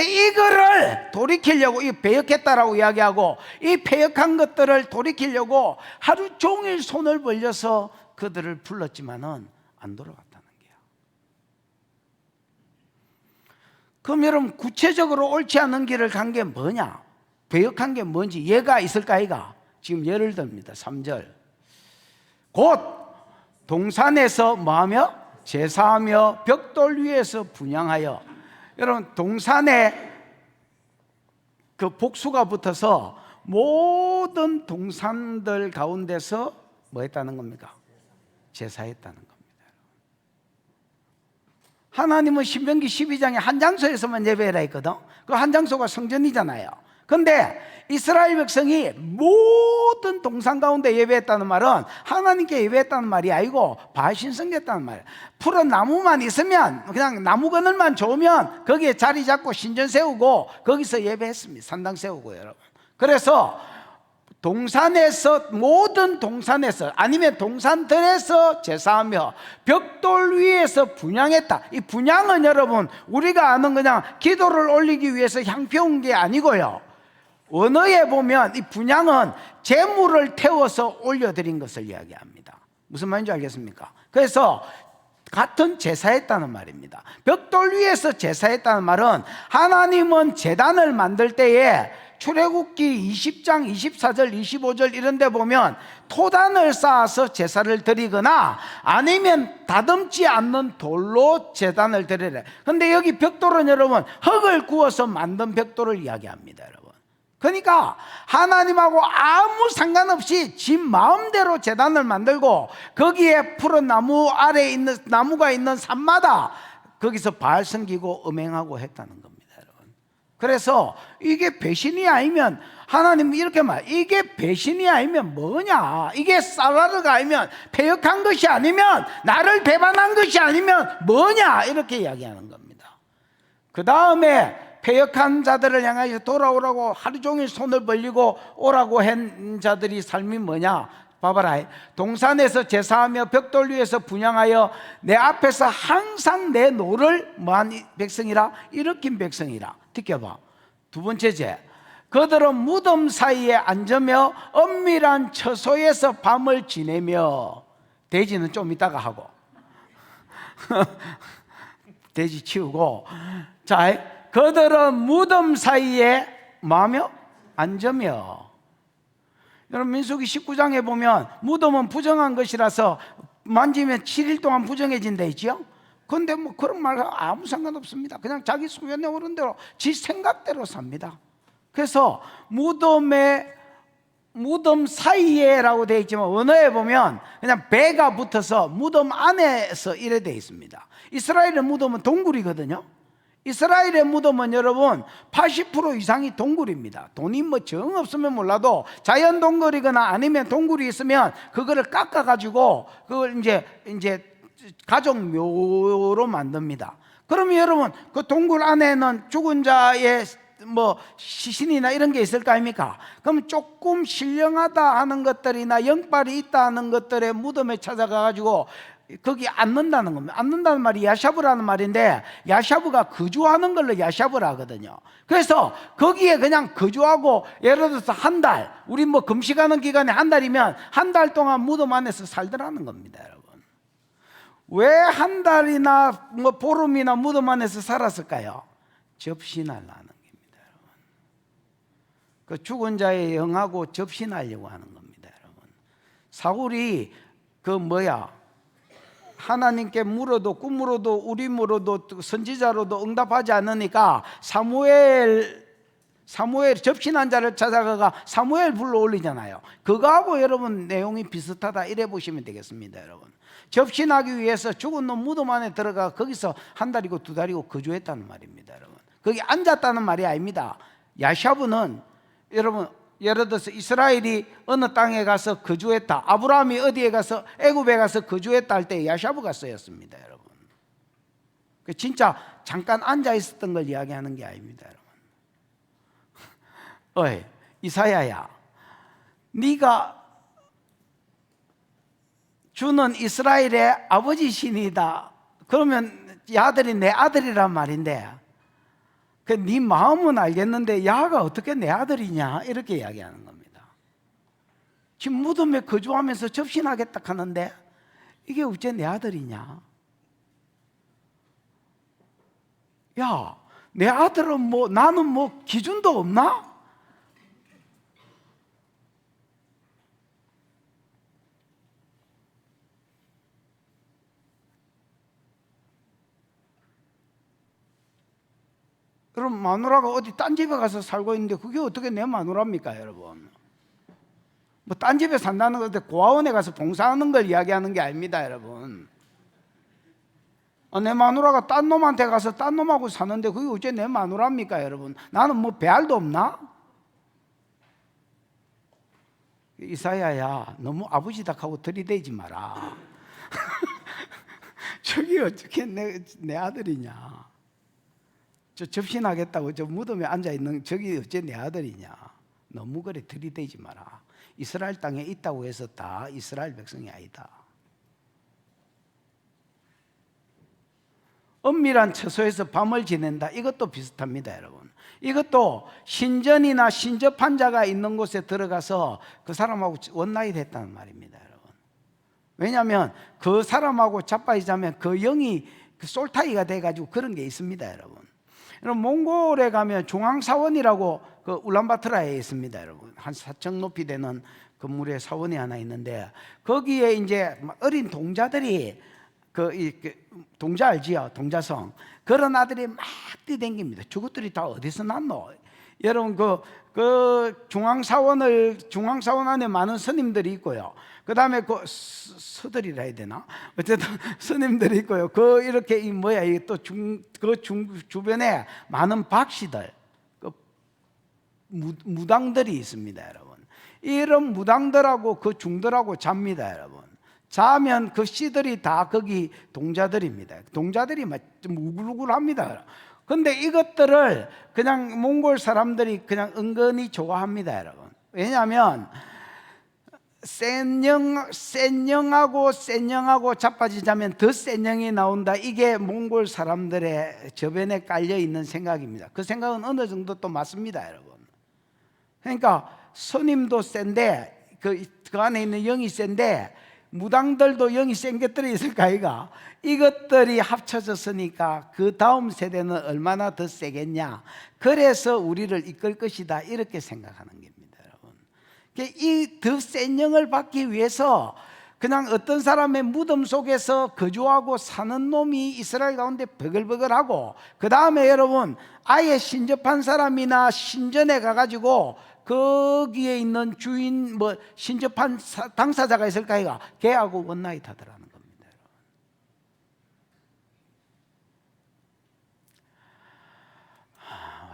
이거를 돌이키려고, 이 패역했다라고 이야기하고 이 패역한 것들을 돌이키려고 하루 종일 손을 벌려서 그들을 불렀지만은 안 돌아갔다는 거야. 그럼 여러분, 구체적으로 옳지 않은 길을 간 게 뭐냐? 패역한 게 뭔지 예가 있을까? 이가 지금 예를 듭니다. 3절. 곧 동산에서 뭐하며? 제사하며 벽돌 위에서 분향하여. 여러분, 동산에 그 복수가 붙어서 모든 동산들 가운데서 뭐 했다는 겁니까? 제사했다는 겁니다. 하나님은 신명기 12장에 한 장소에서만 예배해라 했거든. 그 한 장소가 성전이잖아요. 근데 이스라엘 백성이 모든 동산 가운데 예배했다는 말은 하나님께 예배했다는 말이 아니고 바알신성했다는 말이에요. 푸른 나무만 있으면, 그냥 나무 그늘만 좋으면 거기에 자리 잡고 신전 세우고 거기서 예배했습니다. 산당 세우고. 여러분, 그래서 동산에서, 모든 동산에서 아니면 동산들에서 제사하며 벽돌 위에서 분향했다. 이 분향은 여러분, 우리가 아는 그냥 기도를 올리기 위해서 향 피운 게 아니고요, 언어에 보면 이 분향은 제물을 태워서 올려드린 것을 이야기합니다. 무슨 말인지 알겠습니까? 그래서 같은 제사했다는 말입니다. 벽돌 위에서 제사했다는 말은 하나님은 제단을 만들 때에 출애굽기 20장 24절 25절 이런 데 보면 토단을 쌓아서 제사를 드리거나 아니면 다듬지 않는 돌로 제단을 드리래. 근데 여기 벽돌은 여러분 흙을 구워서 만든 벽돌을 이야기합니다, 여러분. 그러니까 하나님하고 아무 상관없이 지 마음대로 제단을 만들고 거기에 푸른 나무 아래에 있는 나무가 있는 산마다 거기서 바알 섬기고 음행하고 했다는 겁니다. 그래서 이게 배신이 아니면 하나님 이렇게 이게 배신이 아니면 뭐냐, 이게 사라르가 아니면 패역한 것이 아니면 나를 배반한 것이 아니면 뭐냐, 이렇게 이야기하는 겁니다. 그 다음에 패역한 자들을 향하여 돌아오라고 하루 종일 손을 벌리고 오라고 한 자들이 삶이 뭐냐, 봐봐라. 동산에서 제사하며 벽돌 위에서 분향하여 내 앞에서 항상 내 노를 뭐한 백성이라, 일으킨 백성이라. 느껴봐. 두 번째 제, 그들은 무덤 사이에 앉으며 엄밀한 처소에서 밤을 지내며, 돼지는 좀 이따가 하고 돼지 치우고, 자, 그들은 무덤 사이에 뭐하며? 앉으며. 여러분 민수기 19장에 보면 무덤은 부정한 것이라서 만지면 7일 동안 부정해진다 했죠. 그런데 뭐 그런 말 아무 상관없습니다. 그냥 자기 소견에 오른 대로 지 생각대로 삽니다. 그래서 무덤 사이에라고 되어 있지만 언어에 보면 그냥 배가 붙어서 무덤 안에서 이래 되어 있습니다. 이스라엘의 무덤은 동굴이거든요. 이스라엘의 무덤은 여러분 80% 이상이 동굴입니다. 돈이 뭐 정 없으면 몰라도 자연 동굴이거나 아니면 동굴이 있으면 그거를 깎아 가지고 그걸 이제 가족 묘로 만듭니다. 그러면 여러분 그 동굴 안에는 죽은 자의 뭐 시신이나 이런 게 있을 거 아닙니까? 그럼 조금 신령하다 하는 것들이나 영빨이 있다 하는 것들의 무덤에 찾아가 가지고 거기 앉는다는 겁니다. 앉는다는 말이 야샤브라는 말인데 야샤브가 거주하는 걸로 야샤브라 하거든요. 그래서 거기에 그냥 거주하고 예를 들어서 한 달, 우리 뭐 금식하는 기간에 한 달이면 한 달 동안 무덤 안에서 살더라는 겁니다, 여러분. 왜 한 달이나 뭐 보름이나 무덤 안에서 살았을까요? 접신하려는 겁니다, 여러분. 그 죽은 자의 영하고 접신하려고 하는 겁니다, 여러분. 사울이 하나님께 물어도 꿈으로도 우림으로도 선지자로도 응답하지 않으니까 사무엘 접신한 자를 찾아가가 사무엘 불러 올리잖아요. 그거하고 여러분 내용이 비슷하다 이래 보시면 되겠습니다, 여러분. 접신하기 위해서 죽은 놈 무덤 안에 들어가 거기서 한 달이고 두 달이고 거주했다는 말입니다, 여러분. 거기 앉았다는 말이 아닙니다. 야샤브는 여러분 예를 들어서 이스라엘이 어느 땅에 가서 거주했다, 아브라함이 어디에 가서 애굽에 가서 거주했다 할 때 야샤브가 쓰였습니다, 여러분. 진짜 잠깐 앉아 있었던 걸 이야기하는 게 아닙니다, 여러분. 어이 이사야야, 네가 주는 이스라엘의 아버지 신이다. 그러면 야들이 내 아들이란 말인데 네 마음은 알겠는데 야가 어떻게 내 아들이냐 이렇게 이야기하는 겁니다. 지금 무덤에 거주하면서 접신하겠다 하는데 이게 어째 내 아들이냐? 야, 내 아들은 뭐 나는 뭐 기준도 없나? 그럼 마누라가 어디 딴 집에 가서 살고 있는데 그게 어떻게 내 마누라입니까, 여러분? 뭐 딴 집에 산다는 건데 고아원에 가서 봉사하는 걸 이야기하는 게 아닙니다, 여러분. 내 마누라가 딴 놈한테 가서 딴 놈하고 사는데 그게 어째 내 마누라입니까, 여러분? 나는 뭐 배알도 없나? 이사야야, 너무 아버지 닭하고 들이대지 마라. 저기 어떻게 내 아들이냐? 저 접신하겠다고 저 무덤에 앉아있는 저기 어째 내 아들이냐? 너무 그래 들이대지 마라. 이스라엘 땅에 있다고 해서 다 이스라엘 백성이 아니다. 엄밀한 처소에서 밤을 지낸다. 이것도 비슷합니다, 여러분. 이것도 신전이나 신접한 자가 있는 곳에 들어가서 그 사람하고 원나잇 했다는 말입니다, 여러분. 왜냐하면 그 사람하고 자빠지자면 그 영이 그 솔타이가 돼가지고 그런 게 있습니다, 여러분. 여러분 몽골에 가면 중앙사원이라고 그 울란바토르에 있습니다, 여러분. 한 4층 높이 되는 건물에 사원이 하나 있는데 거기에 이제 어린 동자들이 그 동자 알지요? 동자성 그런 아들이 막 뛰댕깁니다. 저것들이 다 어디서 났노? 여러분 그 중앙사원 안에 많은 스님들이 있고요. 그 다음에 그 서들이라 해야 되나? 어쨌든 스님들이 있고요. 그 이렇게 주변에 많은 박씨들, 그 무당들이 있습니다, 여러분. 이런 무당들하고 그 중들하고 잡니다, 여러분. 자면 그 씨들이 다 거기 동자들입니다. 동자들이 막 좀 우글우글합니다. 근데 이것들을 그냥 몽골 사람들이 그냥 은근히 좋아합니다, 여러분. 왜냐하면 센 영하고 자빠지자면 더 센 영이 나온다. 이게 몽골 사람들의 저변에 깔려 있는 생각입니다. 그 생각은 어느 정도 또 맞습니다, 여러분. 그러니까 스님도 센데 그 안에 있는 영이 센데 무당들도 영이 센 것들이 있을까 아이가? 이것들이 합쳐졌으니까 그 다음 세대는 얼마나 더 세겠냐. 그래서 우리를 이끌 것이다, 이렇게 생각하는 겁니다, 여러분. 이 더 센 영을 받기 위해서 그냥 어떤 사람의 무덤 속에서 거주하고 사는 놈이 이스라엘 가운데 버글버글하고, 그 다음에 여러분 아예 신접한 사람이나 신전에 가가지고 거기에 있는 주인 신접한 당사자가 있을까 이가 걔하고 원나잇 하더라는 겁니다,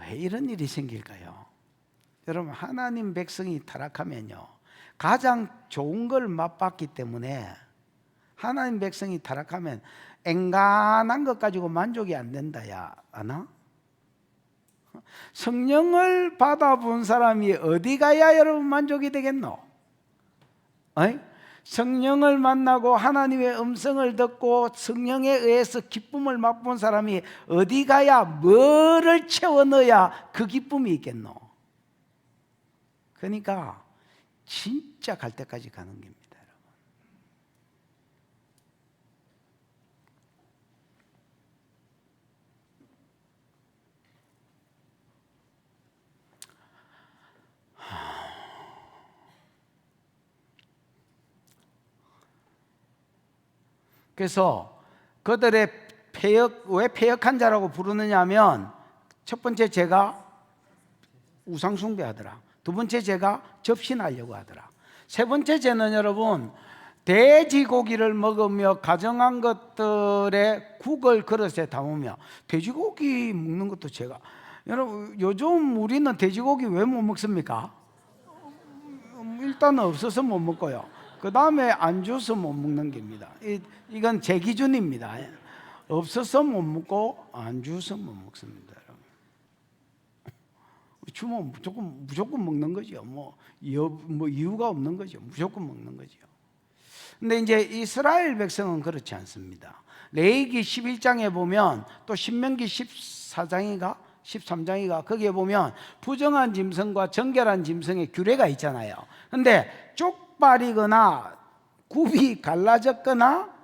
여러분. 왜 이런 일이 생길까요? 여러분 하나님 백성이 타락하면요 가장 좋은 걸 맛봤기 때문에 하나님 백성이 타락하면 앵간한 것 가지고 만족이 안 된다야 아나? 성령을 받아본 사람이 어디 가야 여러분 만족이 되겠노? 어이? 성령을 만나고 하나님의 음성을 듣고 성령에 의해서 기쁨을 맛본 사람이 어디 가야 뭐를 채워 넣어야 그 기쁨이 있겠노? 그러니까 진짜 갈 때까지 가는 겁니다, 여러분. 그래서 그들의 왜 패역한 자라고 부르느냐 하면 첫 번째 죄가 우상숭배하더라. 두 번째 죄가 접신하려고 하더라. 세 번째 죄는 여러분 돼지고기를 먹으며 가정한 것들의 국을 그릇에 담으며, 돼지고기 먹는 것도 죄가. 여러분 요즘 우리는 돼지고기 왜 못 먹습니까? 일단은 없어서 못 먹고요. 그 다음에 안 줘서 못 먹는 겁니다. 이건 제 기준입니다. 없어서 못 먹고 안 줘서 못 먹습니다. 주면 무조건 먹는 거죠. 이유가 없는 거죠. 무조건 먹는 거죠. 근데 이제 이스라엘 백성은 그렇지 않습니다. 레위기 11장에 보면 또 신명기 13장인가 거기에 보면 부정한 짐승과 정결한 짐승의 규례가 있잖아요. 근데 쪽발이거나 굽이 갈라졌거나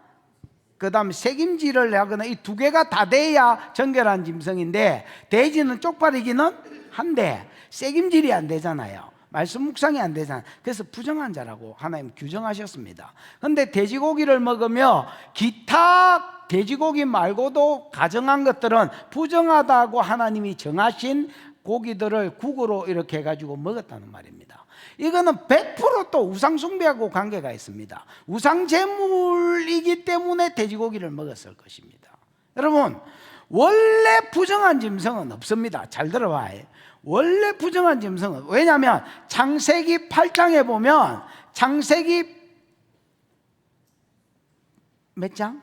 그 다음 색임질을 하거나 이 두 개가 다 돼야 정결한 짐승인데, 돼지는 쪽발이기는 한데 색임질이 안 되잖아요. 말씀 묵상이 안 되잖아요. 그래서 부정한 자라고 하나님 규정하셨습니다. 그런데 돼지고기를 먹으며 기타 돼지고기 말고도 가정한 것들은 부정하다고 하나님이 정하신 고기들을 국으로 이렇게 해가지고 먹었다는 말입니다. 이거는 100% 또 우상숭배하고 관계가 있습니다. 우상제물이기 때문에 돼지고기를 먹었을 것입니다. 여러분 원래 부정한 짐승은 없습니다. 잘 들어봐요. 원래 부정한 짐승은, 왜냐하면 창세기 8장에 보면, 창세기 몇 장?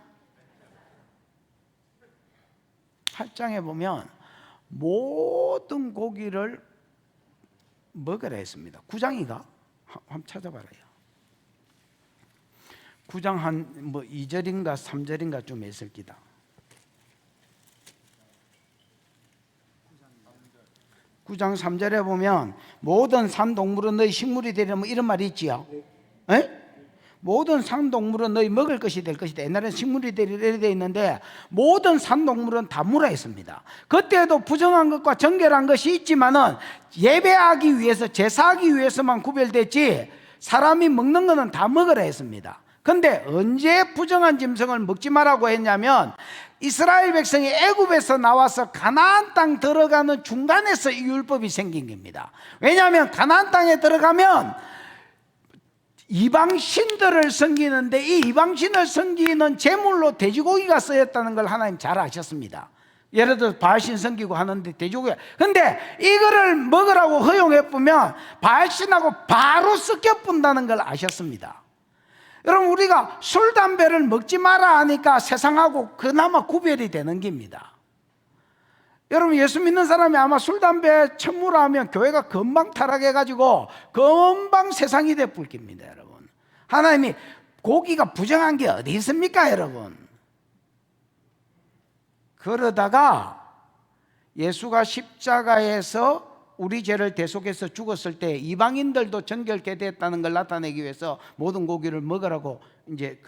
8장에 보면 모든 고기를 먹으라 했습니다. 9장이가? 한번 찾아봐라요. 9장 한 2절인가 3절인가 좀 했을 기다. 9장 3절에 보면 모든 산동물은 너희 식물이 되려면 이런 말이 있지요. 에? 모든 산동물은 너희 먹을 것이 될 것이다. 옛날에는 식물이 되어 있는데 모든 산동물은 다 물어했습니다. 그때도 부정한 것과 정결한 것이 있지만은 예배하기 위해서, 제사하기 위해서만 구별됐지 사람이 먹는 것은 다 먹으라 했습니다. 근데 언제 부정한 짐승을 먹지 말라고 했냐면 이스라엘 백성이 애굽에서 나와서 가나안 땅 들어가는 중간에서 이 율법이 생긴 겁니다. 왜냐하면 가나안 땅에 들어가면 이방 신들을 섬기는데 이 이방 신을 섬기는 제물로 돼지고기가 쓰였다는 걸 하나님 잘 아셨습니다. 예를 들어 바알신 섬기고 하는데 돼지고기, 근데 이거를 먹으라고 허용해 보면 바알신하고 바로 섞여 분다는 걸 아셨습니다. 여러분, 우리가 술 담배를 먹지 마라 하니까 세상하고 그나마 구별이 되는 겁니다. 여러분, 예수 믿는 사람이 아마 술 담배 천무라 하면 교회가 금방 타락해가지고 금방 세상이 돼볼 겁니다. 여러분, 하나님이 고기가 부정한 게 어디 있습니까? 여러분, 그러다가 예수가 십자가에서 우리 죄를 대속해서 죽었을 때 이방인들도 정결케 됐다는 걸 나타내기 위해서 모든 고기를 먹으라고 이제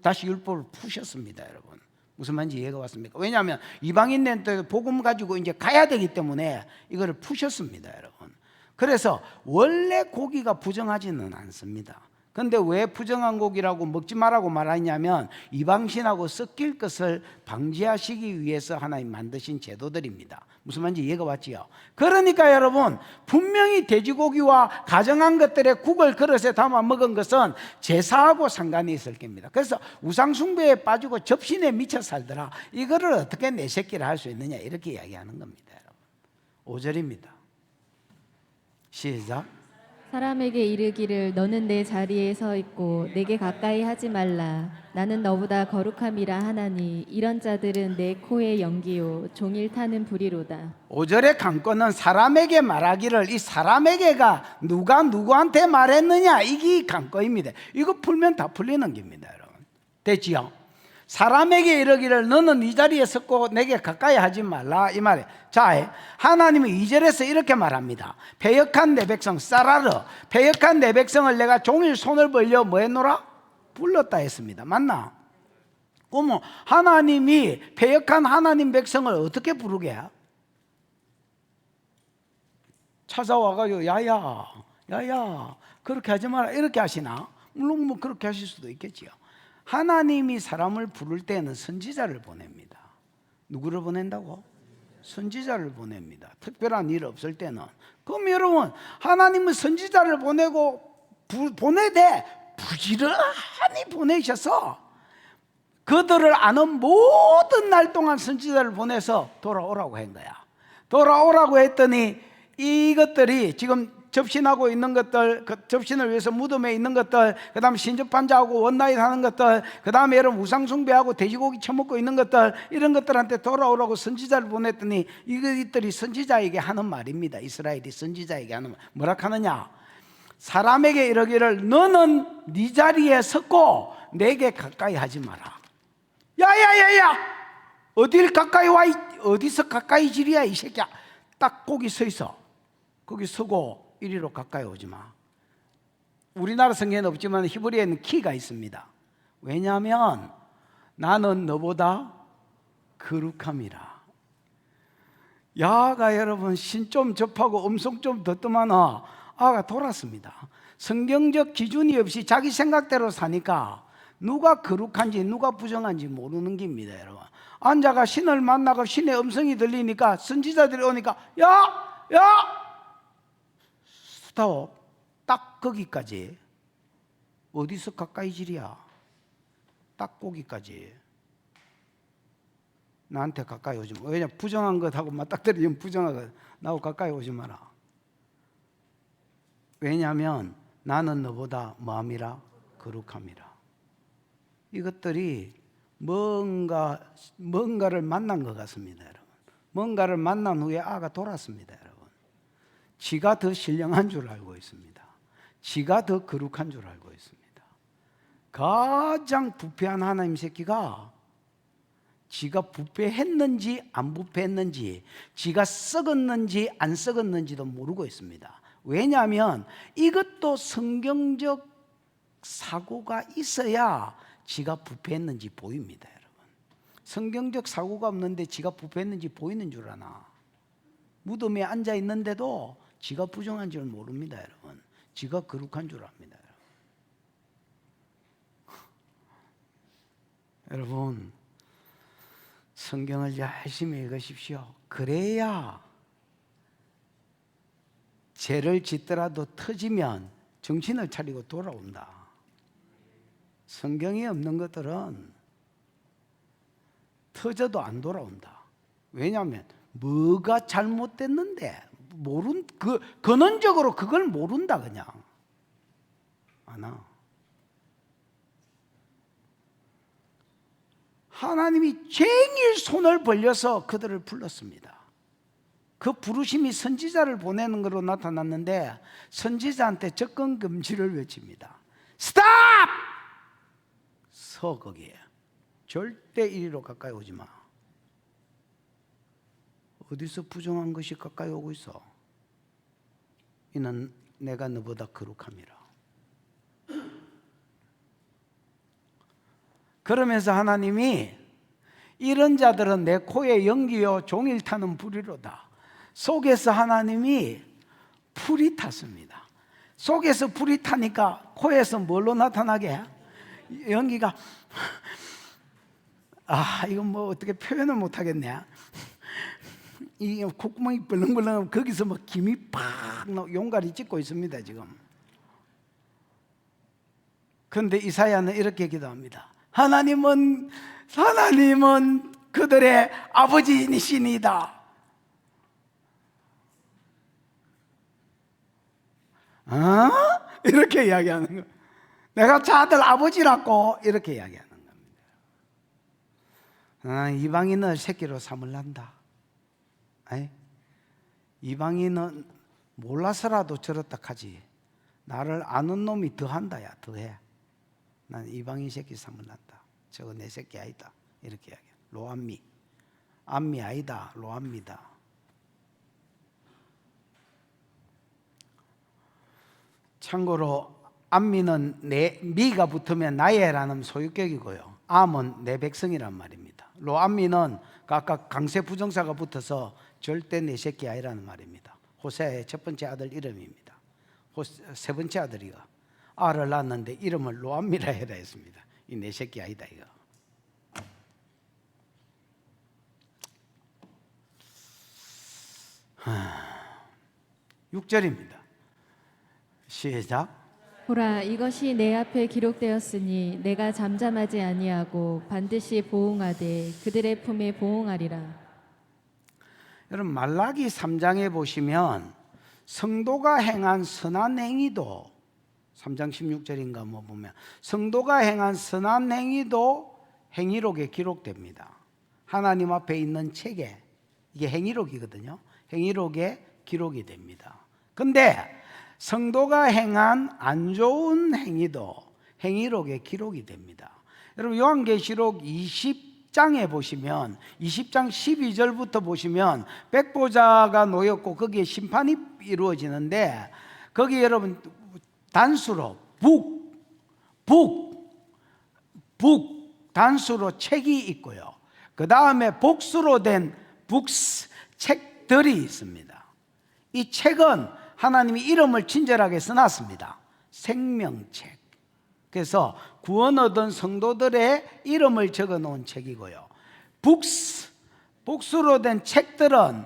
다시 율법을 푸셨습니다. 여러분, 무슨 말인지 이해가 왔습니까? 왜냐하면 이방인들한테 복음 가지고 이제 가야 되기 때문에 이거를 푸셨습니다. 여러분, 그래서 원래 고기가 부정하지는 않습니다. 근데 왜 부정한 고기라고 먹지 말라고 말하냐면 이방신하고 섞일 것을 방지하시기 위해서 하나님 만드신 제도들입니다. 무슨 말인지 이해가 왔지요? 그러니까 여러분, 분명히 돼지고기와 가정한 것들의 국을 그릇에 담아 먹은 것은 제사하고 상관이 있을 겁니다. 그래서 우상숭배에 빠지고 접신에 미쳐 살더라, 이거를 어떻게 내 새끼를 할 수 있느냐, 이렇게 이야기하는 겁니다. 여러분, 5절입니다. 시작. 사람에게 이르기를 너는 내 자리에 서 있고 내게 가까이 하지 말라. 나는 너보다 거룩함이라 하나니 이런 자들은 내 코의 연기요 종일 타는 불이로다. 5절의 관건은 사람에게 말하기를, 이 사람에게가 누가 누구한테 말했느냐, 이게 관건입니다. 이거 풀면 다 풀리는 겁니다. 여러분, 됐지요? 사람에게 이르기를 너는 이 자리에 섰고 내게 가까이 하지 말라, 이 말이에요. 자, 하나님은 2절에서 이렇게 말합니다. 패역한 내 백성 쌀아르, 패역한 내 백성을 내가 종일 손을 벌려 뭐 했노라? 불렀다 했습니다. 맞나? 그러면 하나님이 패역한 하나님 백성을 어떻게 부르게 해? 찾아와가지고 야야 그렇게 하지 마라 이렇게 하시나? 물론 뭐 그렇게 하실 수도 있겠지요. 하나님이 사람을 부를 때는 선지자를 보냅니다. 누구를 보낸다고? 선지자를 보냅니다. 특별한 일 없을 때는. 그럼 여러분, 하나님은 선지자를 보내되 부지런히 보내셔서 그들을 아는 모든 날 동안 선지자를 보내서 돌아오라고 한 거야. 돌아오라고 했더니 이것들이 지금 접신하고 있는 것들, 그 접신을 위해서 무덤에 있는 것들, 그 다음에 신접한자하고 원나잇 하는 것들, 그 다음에 여러분 우상숭배하고 돼지고기 처먹고 있는 것들, 이런 것들한테 돌아오라고 선지자를 보냈더니 이것들이 선지자에게 하는 말입니다. 이스라엘이 선지자에게 하는 말, 뭐라 하느냐? 사람에게 이러기를 너는 네 자리에 섰고 내게 가까이 하지 마라. 야야야야, 어딜 가까이 와? 어디서 가까이 지리야 이 새끼야. 딱 거기 서 있어. 거기 서고 이리로 가까이 오지 마. 우리나라 성경에는 없지만 히브리어에는 키가 있습니다. 왜냐하면 나는 너보다 거룩함이라. 야가 여러분 신 좀 접하고 음성 좀 듣더만 아가 돌았습니다. 성경적 기준이 없이 자기 생각대로 사니까 누가 거룩한지 누가 부정한지 모르는 겁니다. 여러분, 앉아가 신을 만나고 신의 음성이 들리니까 선지자들이 오니까 야 스톱, 딱 거기까지. 어디서 가까이 지리야? 딱 거기까지. 나한테 가까이 오지 마. 왜냐, 부정한 것하고 맞닥뜨리면 부정한 것, 나하고 가까이 오지 마라. 왜냐하면 나는 너보다 뭐함이라? 거룩함이라. 이것들이 뭔가를 만난 것 같습니다. 여러분, 뭔가를 만난 후에 아가 돌았습니다. 여러분, 지가 더 신령한 줄 알고 있습니다. 지가 더 거룩한 줄 알고 있습니다. 가장 부패한 하나님 새끼가 지가 부패했는지 안 부패했는지, 지가 썩었는지 안 썩었는지도 모르고 있습니다. 왜냐하면 이것도 성경적 사고가 있어야 지가 부패했는지 보입니다, 여러분. 성경적 사고가 없는데 지가 부패했는지 보이는 줄 아나? 무덤에 앉아 있는데도 지가 부정한 줄 모릅니다, 여러분. 지가 거룩한 줄 압니다, 여러분. 성경을 열심히 읽으십시오. 그래야 죄를 짓더라도 터지면 정신을 차리고 돌아온다. 성경이 없는 것들은 터져도 안 돌아온다. 왜냐하면 뭐가 잘못됐는데 근원적으로 그걸 모른다. 그냥 아나. 하나님이 종일 손을 벌려서 그들을 불렀습니다. 그 부르심이 선지자를 보내는 것으로 나타났는데 선지자한테 접근 금지를 외칩니다. 스탑! 서 거기에. 절대 이리로 가까이 오지 마. 어디서 부정한 것이 가까이 오고 있어? 이는 내가 너보다 거룩함이라. 그러면서 하나님이 이런 자들은 내 코에 연기요 종일 타는 불이로다. 속에서 하나님이 불이 탔습니다. 속에서 불이 타니까 코에서 뭘로 나타나게? 연기가 이건 뭐 어떻게 표현을 못하겠네. 이 콧구멍이 벌렁벌렁 거기서 막 김이 팍 용가리 찍고 있습니다 지금. 그런데 이사야는 이렇게 기도합니다. 하나님은 그들의 아버지이시니다. 이렇게 이야기하는 거예요. 내가 자들 아버지라고 이렇게 이야기하는 겁니다. 이방인을 새끼로 삼을란다. 이방인은 몰라서라도 저렇다 하지. 나를 아는 놈이 더한다야. 더해. 난 이방인 새끼 삼을란다. 저거 내 새끼 아니다. 이렇게 이야기해. 로암미. 암미 아니다. 로암미다. 참고로 암미는 미가 붙으면 나의라는 소유격이고요. 암은 내 백성이란 말입니다. 로암미는 각각 강세 부정사가 붙어서 절대 내 새끼 아이라는 말입니다. 호세아의 첫 번째 아들 이름입니다. 세 번째 아들이가 알을 낳았는데 이름을 로암미라 해라 했습니다. 이 내 새끼 아이다 이거. 하, 6절입니다. 시작. 보라, 이것이 내 앞에 기록되었으니 내가 잠잠하지 아니하고 반드시 보응하되 그들의 품에 보응하리라. 여러분 말라기 3장에 보시면 성도가 행한 선한 행위도 3장 16절인가 뭐 보면 성도가 행한 선한 행위도 행위록에 기록됩니다. 하나님 앞에 있는 책에 이게 행위록이거든요. 행위록에 기록이 됩니다. 근데 성도가 행한 안 좋은 행위도 행위록에 기록이 됩니다. 여러분 요한계시록 20장에 보시면 20장 12절부터 보시면 백보자가 놓였고 거기에 심판이 이루어지는데 거기 여러분 단수로 북 단수로 책이 있고요. 그 다음에 복수로 된 북스 책들이 있습니다. 이 책은 하나님이 이름을 친절하게 써놨습니다. 생명책. 그래서 구원 얻은 성도들의 이름을 적어놓은 책이고요. 복수로 된 책들은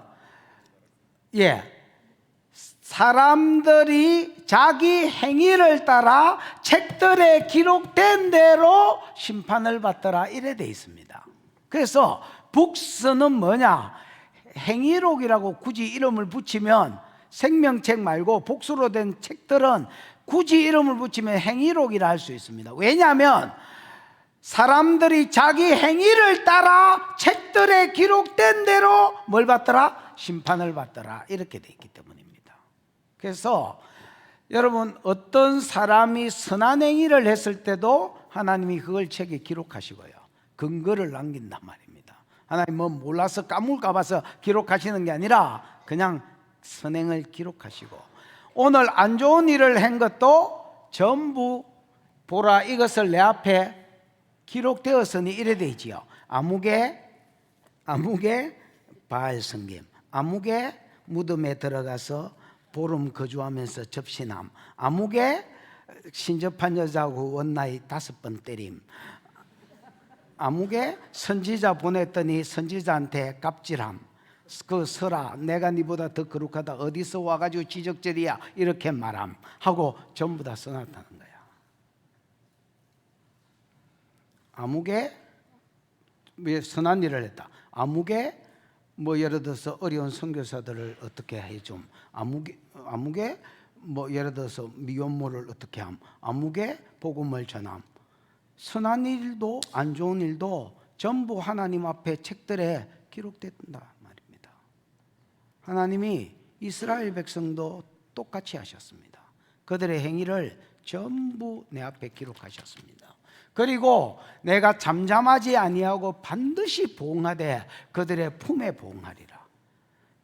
사람들이 자기 행위를 따라 책들에 기록된 대로 심판을 받더라 이래 돼 있습니다. 그래서 북스는 뭐냐? 행위록이라고 굳이 이름을 붙이면 생명책 말고 복수로 된 책들은 굳이 이름을 붙이면 행위록이라 할 수 있습니다. 왜냐하면 사람들이 자기 행위를 따라 책들에 기록된 대로 뭘 받더라? 심판을 받더라 이렇게 돼 있기 때문입니다. 그래서 여러분 어떤 사람이 선한 행위를 했을 때도 하나님이 그걸 책에 기록하시고요. 근거를 남긴단 말입니다. 하나님 뭐 몰라서 까물까 봐서 기록하시는 게 아니라 그냥 선행을 기록하시고 오늘 안 좋은 일을 한 것도 전부 보라 이것을 내 앞에 기록되었으니 이래 되지요. 아무개 바알 성김, 아무개 무덤에 들어가서 보름 거주하면서 접신함, 아무개 신접한 여자하고 원나잇 5번 때림, 아무개 선지자 보냈더니 선지자한테 갑질함, 그 서라 내가 니보다 더 거룩하다 어디서 와가지고 지적질이야 이렇게 말함 하고 전부 다 써놨다는 거야. 아무개 선한 일을 했다. 아무개 예를 들어서 어려운 선교사들을 어떻게 해줌, 아무개 예를 들어서 미혼모를 어떻게 함, 아무개 복음을 전함. 선한 일도 안 좋은 일도 전부 하나님 앞에 책들에 기록된다 말입니다. 하나님이 이스라엘 백성도 똑같이 하셨습니다. 그들의 행위를 전부 내 앞에 기록하셨습니다. 그리고 내가 잠잠하지 아니하고 반드시 보응하되 그들의 품에 보응하리라.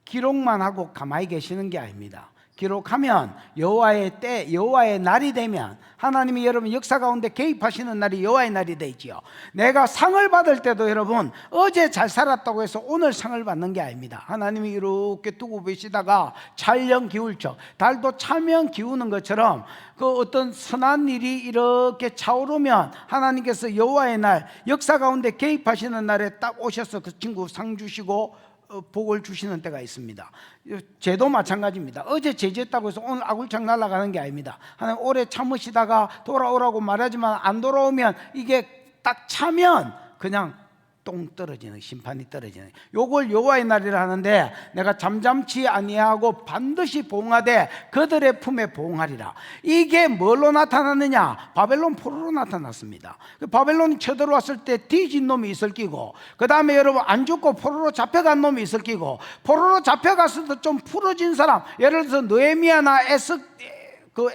기록만 하고 가만히 계시는 게 아닙니다. 기록하면 여호와의 때, 여호와의 날이 되면 하나님이 여러분 역사 가운데 개입하시는 날이 여호와의 날이 되지요. 내가 상을 받을 때도 여러분 어제 잘 살았다고 해서 오늘 상을 받는 게 아닙니다. 하나님이 이렇게 두고 계시다가 찰령 기울적 달도 차면 기우는 것처럼 그 어떤 선한 일이 이렇게 차오르면 하나님께서 여호와의 날 역사 가운데 개입하시는 날에 딱 오셔서 그 친구 상 주시고 복을 주시는 때가 있습니다. 죄도 마찬가지입니다. 어제 죄졌다고 해서 오늘 아굴창 날아가는 게 아닙니다. 하나님 오래 참으시다가 돌아오라고 말하지만 안 돌아오면 이게 딱 차면 그냥 똥 떨어지는, 심판이 떨어지는, 요걸 여호와의 날이라 하는데 내가 잠잠치 아니하고 반드시 보응하되 그들의 품에 보응하리라. 이게 뭘로 나타났느냐? 바벨론 포로로 나타났습니다. 바벨론이 쳐들어왔을 때 뒤진 놈이 있을 끼고, 그 다음에 여러분 안 죽고 포로로 잡혀간 놈이 있을 끼고, 포로로 잡혀갔어도 좀 풀어진 사람, 예를 들어서 느헤미야나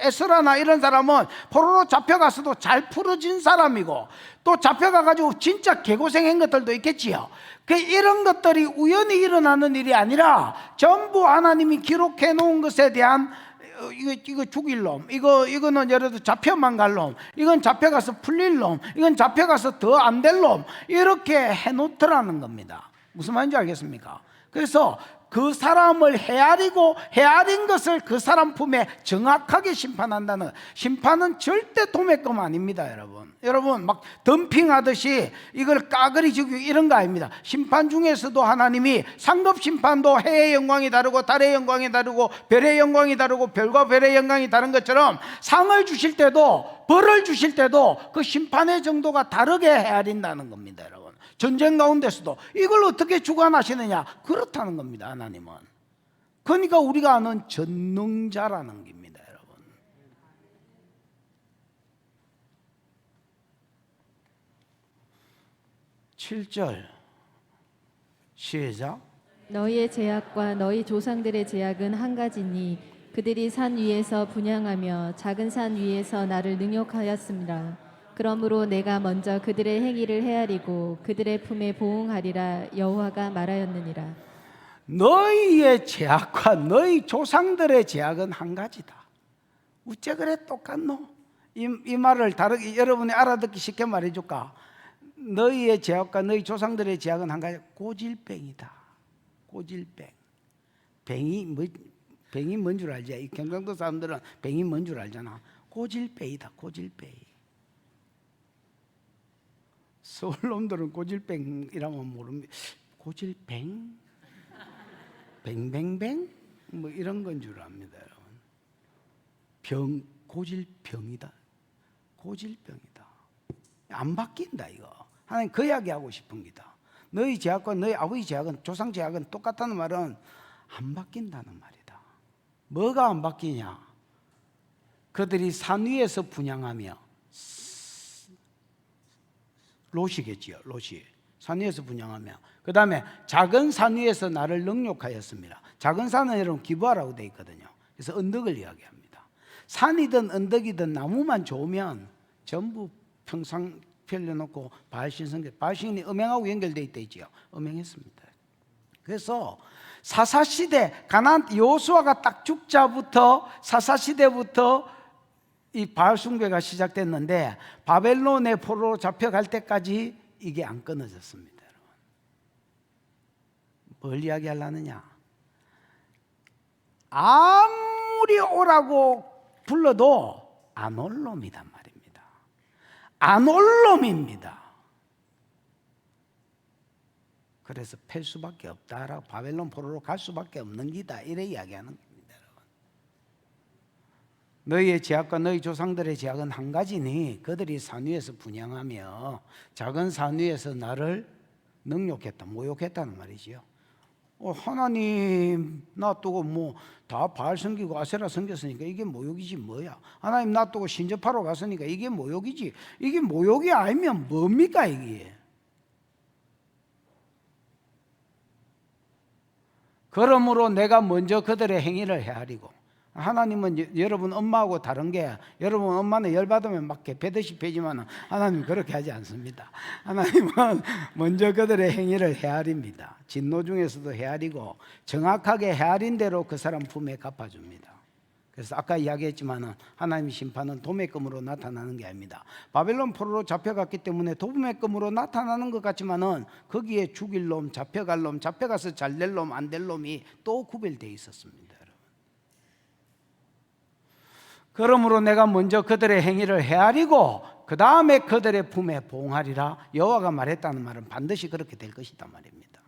에스라나 이런 사람은 포로로 잡혀갔어도 잘 풀어진 사람이고, 또 잡혀가가지고 진짜 개고생한 것들도 있겠지요. 이런 것들이 우연히 일어나는 일이 아니라 전부 하나님이 기록해 놓은 것에 대한 이거 죽일 놈, 이거는 예를 들어 잡혀만 갈 놈, 이건 잡혀가서 풀릴 놈, 이건 잡혀가서 더 안 될 놈, 이렇게 해놓더라는 겁니다. 무슨 말인지 알겠습니까? 그래서 그 사람을 헤아린 것을 그 사람 품에 정확하게 심판한다는, 심판은 절대 도매금 아닙니다. 여러분 막 덤핑하듯이 이걸 까그리 죽이고 이런 거 아닙니다. 심판 중에서도 하나님이 상급 심판도 해의 영광이 다르고 달의 영광이 다르고 별의 영광이 다르고 별과 별의 영광이 다른 것처럼 상을 주실 때도 벌을 주실 때도 그 심판의 정도가 다르게 헤아린다는 겁니다. 여러분, 전쟁 가운데서도 이걸 어떻게 주관하시느냐, 그렇다는 겁니다. 하나님은. 그러니까 우리가 아는 전능자라는 겁니다. 여러분, 7절 시작. 너희의 제약과 너희 조상들의 제약은 한 가지니 그들이 산 위에서 분향하며 작은 산 위에서 나를 능욕하였습니다. 그러므로 내가 먼저 그들의 행위를 헤아리고 그들의 품에 보응하리라 여호와가 말하였느니라. 너희의 제약과 너희 조상들의 제약은 한 가지다. 어째 그래 똑같노? 이 말을 다르게 여러분이 알아듣기 쉽게 말해줄까? 너희의 제약과 너희 조상들의 제약은 한 가지, 고질병이다. 고질병. 병이 뭔 줄 알지? 이 경상도 사람들은 병이 뭔 줄 알잖아. 고질병이다. 고질병. 서울 놈들은 고질병이라면 모릅니다. 고질병? 뱅뱅뱅? 이런 건 줄 압니다, 여러분. 고질병이다. 고질병이다. 안 바뀐다, 이거. 하나님 그 이야기 하고 싶은 기다. 너희 제약과 너희 아버지 제약은, 조상 제약은 똑같다는 말은 안 바뀐다는 말이다. 뭐가 안 바뀌냐? 그들이 산 위에서 분향하며, 롯이겠지요. 롯이 산 위에서 분향하며, 그 다음에 작은 산 위에서 나를 능욕하였습니다. 작은 산은 여러분 기부하라고 되어 있거든요. 그래서 언덕을 이야기합니다. 산이든 언덕이든 나무만 좋으면 전부 평상 펼려놓고 바알신 성전, 바알신이 음행하고 연결되어 있지요. 음행했습니다. 그래서 사사시대, 가나안 여호수아가 딱 죽자부터 사사시대부터 이 바알 숭배가 시작됐는데 바벨론의 포로로 잡혀갈 때까지 이게 안 끊어졌습니다. 여러분. 뭘 이야기하려느냐? 아무리 오라고 불러도 안 올 놈이단 말입니다. 안 올 놈입니다. 그래서 팰 수밖에 없다라고, 바벨론 포로로 갈 수밖에 없는 기다, 이래 이야기하는 겁니다. 여러분. 너희의 죄악과 너희 조상들의 죄악은 한 가지니 그들이 산 위에서 분향하며 작은 산 위에서 나를 능욕했다, 모욕했다는 말이지요. 하나님 놔두고 뭐 다 바알 섬기고 아세라 섬겼으니까 이게 모욕이지 뭐야. 하나님 놔두고 신접하러 갔으니까 이게 모욕이지. 이게 모욕이 아니면 뭡니까 이게? 그러므로 내가 먼저 그들의 행위를 헤아리고, 하나님은 여러분 엄마하고 다른 게, 여러분 엄마는 열받으면 막 배듯이 패지만 하나님은 그렇게 하지 않습니다. 하나님은 먼저 그들의 행위를 헤아립니다. 진노 중에서도 헤아리고 정확하게 헤아린 대로 그 사람 품에 갚아줍니다. 그래서 아까 이야기했지만 하나님의 심판은 도매금으로 나타나는 게 아닙니다. 바벨론 포로로 잡혀갔기 때문에 도매금으로 나타나는 것 같지만은 거기에 죽일 놈, 잡혀갈 놈, 잡혀가서 잘 될 놈, 안 될 놈이 또 구별되어 있었습니다. 여러분. 그러므로 내가 먼저 그들의 행위를 헤아리고 그 다음에 그들의 품에 보응하리라. 여호와가 말했다는 말은 반드시 그렇게 될 것이단 말입니다.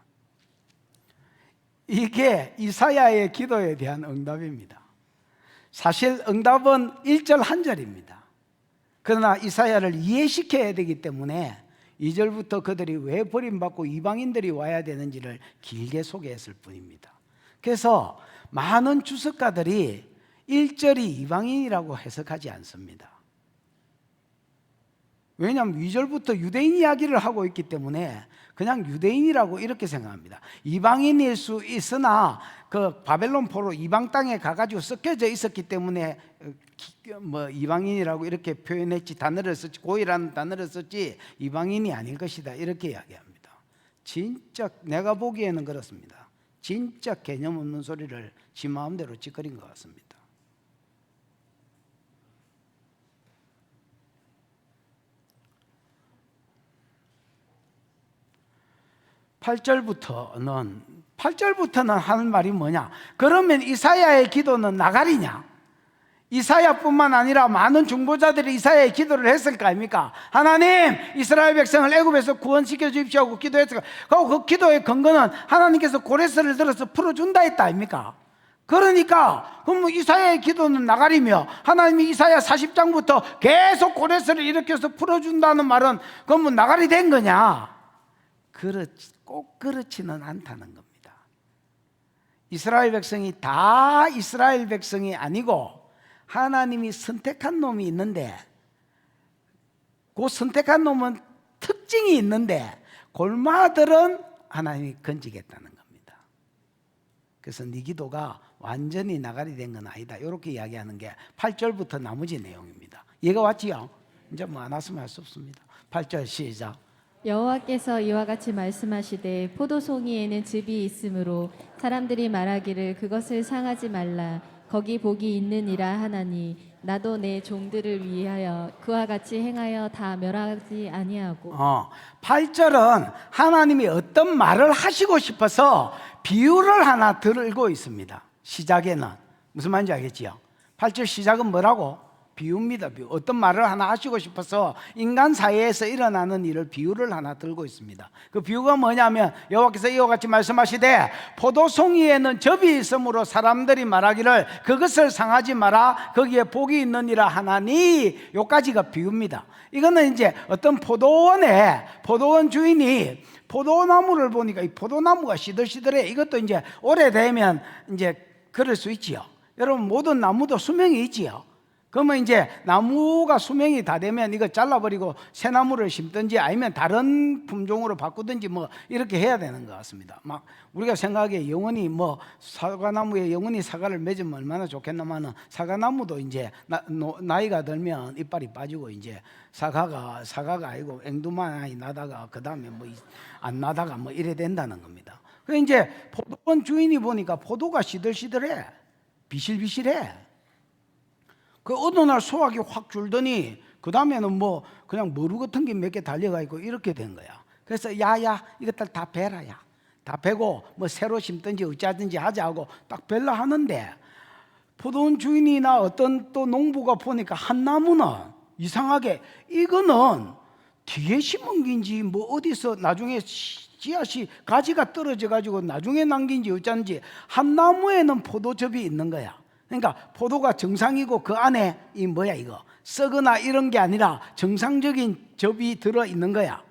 이게 이사야의 기도에 대한 응답입니다. 사실 응답은 1절 1절입니다. 그러나 이사야를 이해시켜야 되기 때문에 2절부터 그들이 왜 버림받고 이방인들이 와야 되는지를 길게 소개했을 뿐입니다. 그래서 많은 주석가들이 1절이 이방인이라고 해석하지 않습니다. 왜냐하면 2절부터 유대인 이야기를 하고 있기 때문에 그냥 유대인이라고 이렇게 생각합니다. 이방인일 수 있으나 그 바벨론 포로 이방 땅에 가가지고 섞여져 있었기 때문에 뭐 이방인이라고 이렇게 표현했지, 단어를 썼지, 고이라는 단어를 썼지 이방인이 아닐 것이다, 이렇게 이야기합니다. 진짜 내가 보기에는 그렇습니다. 진짜 개념 없는 소리를 지 마음대로 찌꺼린 것 같습니다. 8절부터는 하는 말이 뭐냐? 그러면 이사야의 기도는 나가리냐? 이사야뿐만 아니라 많은 중보자들이 이사야의 기도를 했을 거 아닙니까? 하나님, 이스라엘 백성을 애굽에서 구원시켜 주십시오 하고 기도했을 거. 그 기도의 근거는 하나님께서 고레스를 들어서 풀어준다 했다 아닙니까? 그러니까 그럼 이사야의 기도는 나가리며, 하나님이 이사야 40장부터 계속 고레스를 일으켜서 풀어준다는 말은 그러면 나가리 된 거냐? 꼭 그렇지는 않다는 겁니다. 이스라엘 백성이 다 이스라엘 백성이 아니고 하나님이 선택한 놈이 있는데, 그 선택한 놈은 특징이 있는데 골마들은 하나님이 건지겠다는 겁니다. 그래서 네 기도가 완전히 나가리 된 건 아니다, 이렇게 이야기하는 게 8절부터 나머지 내용입니다. 이해가 왔지요? 이제 뭐 안 왔으면 할 수 없습니다. 8절 시작. 여호와께서 이와 같이 말씀하시되 포도송이에는 즙이 있으므로 사람들이 말하기를 그것을 상하지 말라, 거기 복이 있느니라 하나니 나도 내 종들을 위하여 그와 같이 행하여 다 멸하지 아니하고. 8절은 하나님이 어떤 말을 하시고 싶어서 비유를 하나 들고 있습니다. 시작에는 무슨 말인지 알겠지요? 8절 시작은 뭐라고? 비유입니다. 비유. 어떤 말을 하나 하시고 싶어서 인간 사회에서 일어나는 일을 비유를 하나 들고 있습니다. 그 비유가 뭐냐면 여호와께서 이와 같이 말씀하시되 포도송이에는 즙이 있으므로 사람들이 말하기를 그것을 상하지 마라, 거기에 복이 있느니라 하나니, 요까지가 비유입니다. 이거는 이제 어떤 포도원 주인이 포도나무를 보니까 이 포도나무가 시들시들해. 이것도 이제 오래되면 이제 그럴 수 있지요. 여러분 모든 나무도 수명이 있지요. 그러면 이제 나무가 수명이 다 되면 이거 잘라버리고 새 나무를 심든지 아니면 다른 품종으로 바꾸든지 뭐 이렇게 해야 되는 것 같습니다. 막 우리가 생각하기에 영원히 뭐 사과나무에 영원히 사과를 맺으면 얼마나 좋겠나마는, 사과나무도 이제 나이가 들면 이빨이 빠지고 이제 사과가 아니고 앵두만이 나다가 그 다음에 뭐 안 나다가 뭐 이래 된다는 겁니다. 그 이제 포도원 주인이 보니까 포도가 시들시들해, 비실비실해. 그 어느 날 수확이 확 줄더니 그 다음에는 뭐 그냥 머루 같은 게 몇 개 달려가 있고 이렇게 된 거야. 그래서 야야 이것들 다 베라야. 다 베고 뭐 새로 심든지 어쩌든지 하자고 딱 벨라 하는데 포도원 주인이나 어떤 또 농부가 보니까 한 나무는 이상하게 이거는 뒤에 심은 긴지 뭐 어디서 나중에 씨앗이 가지가 떨어져 가지고 나중에 남긴지 어쩐지 한 나무에는 포도즙이 있는 거야. 그러니까 포도가 정상이고 그 안에 이 뭐야 이거 썩거나 이런 게 아니라 정상적인 즙이 들어 있는 거야.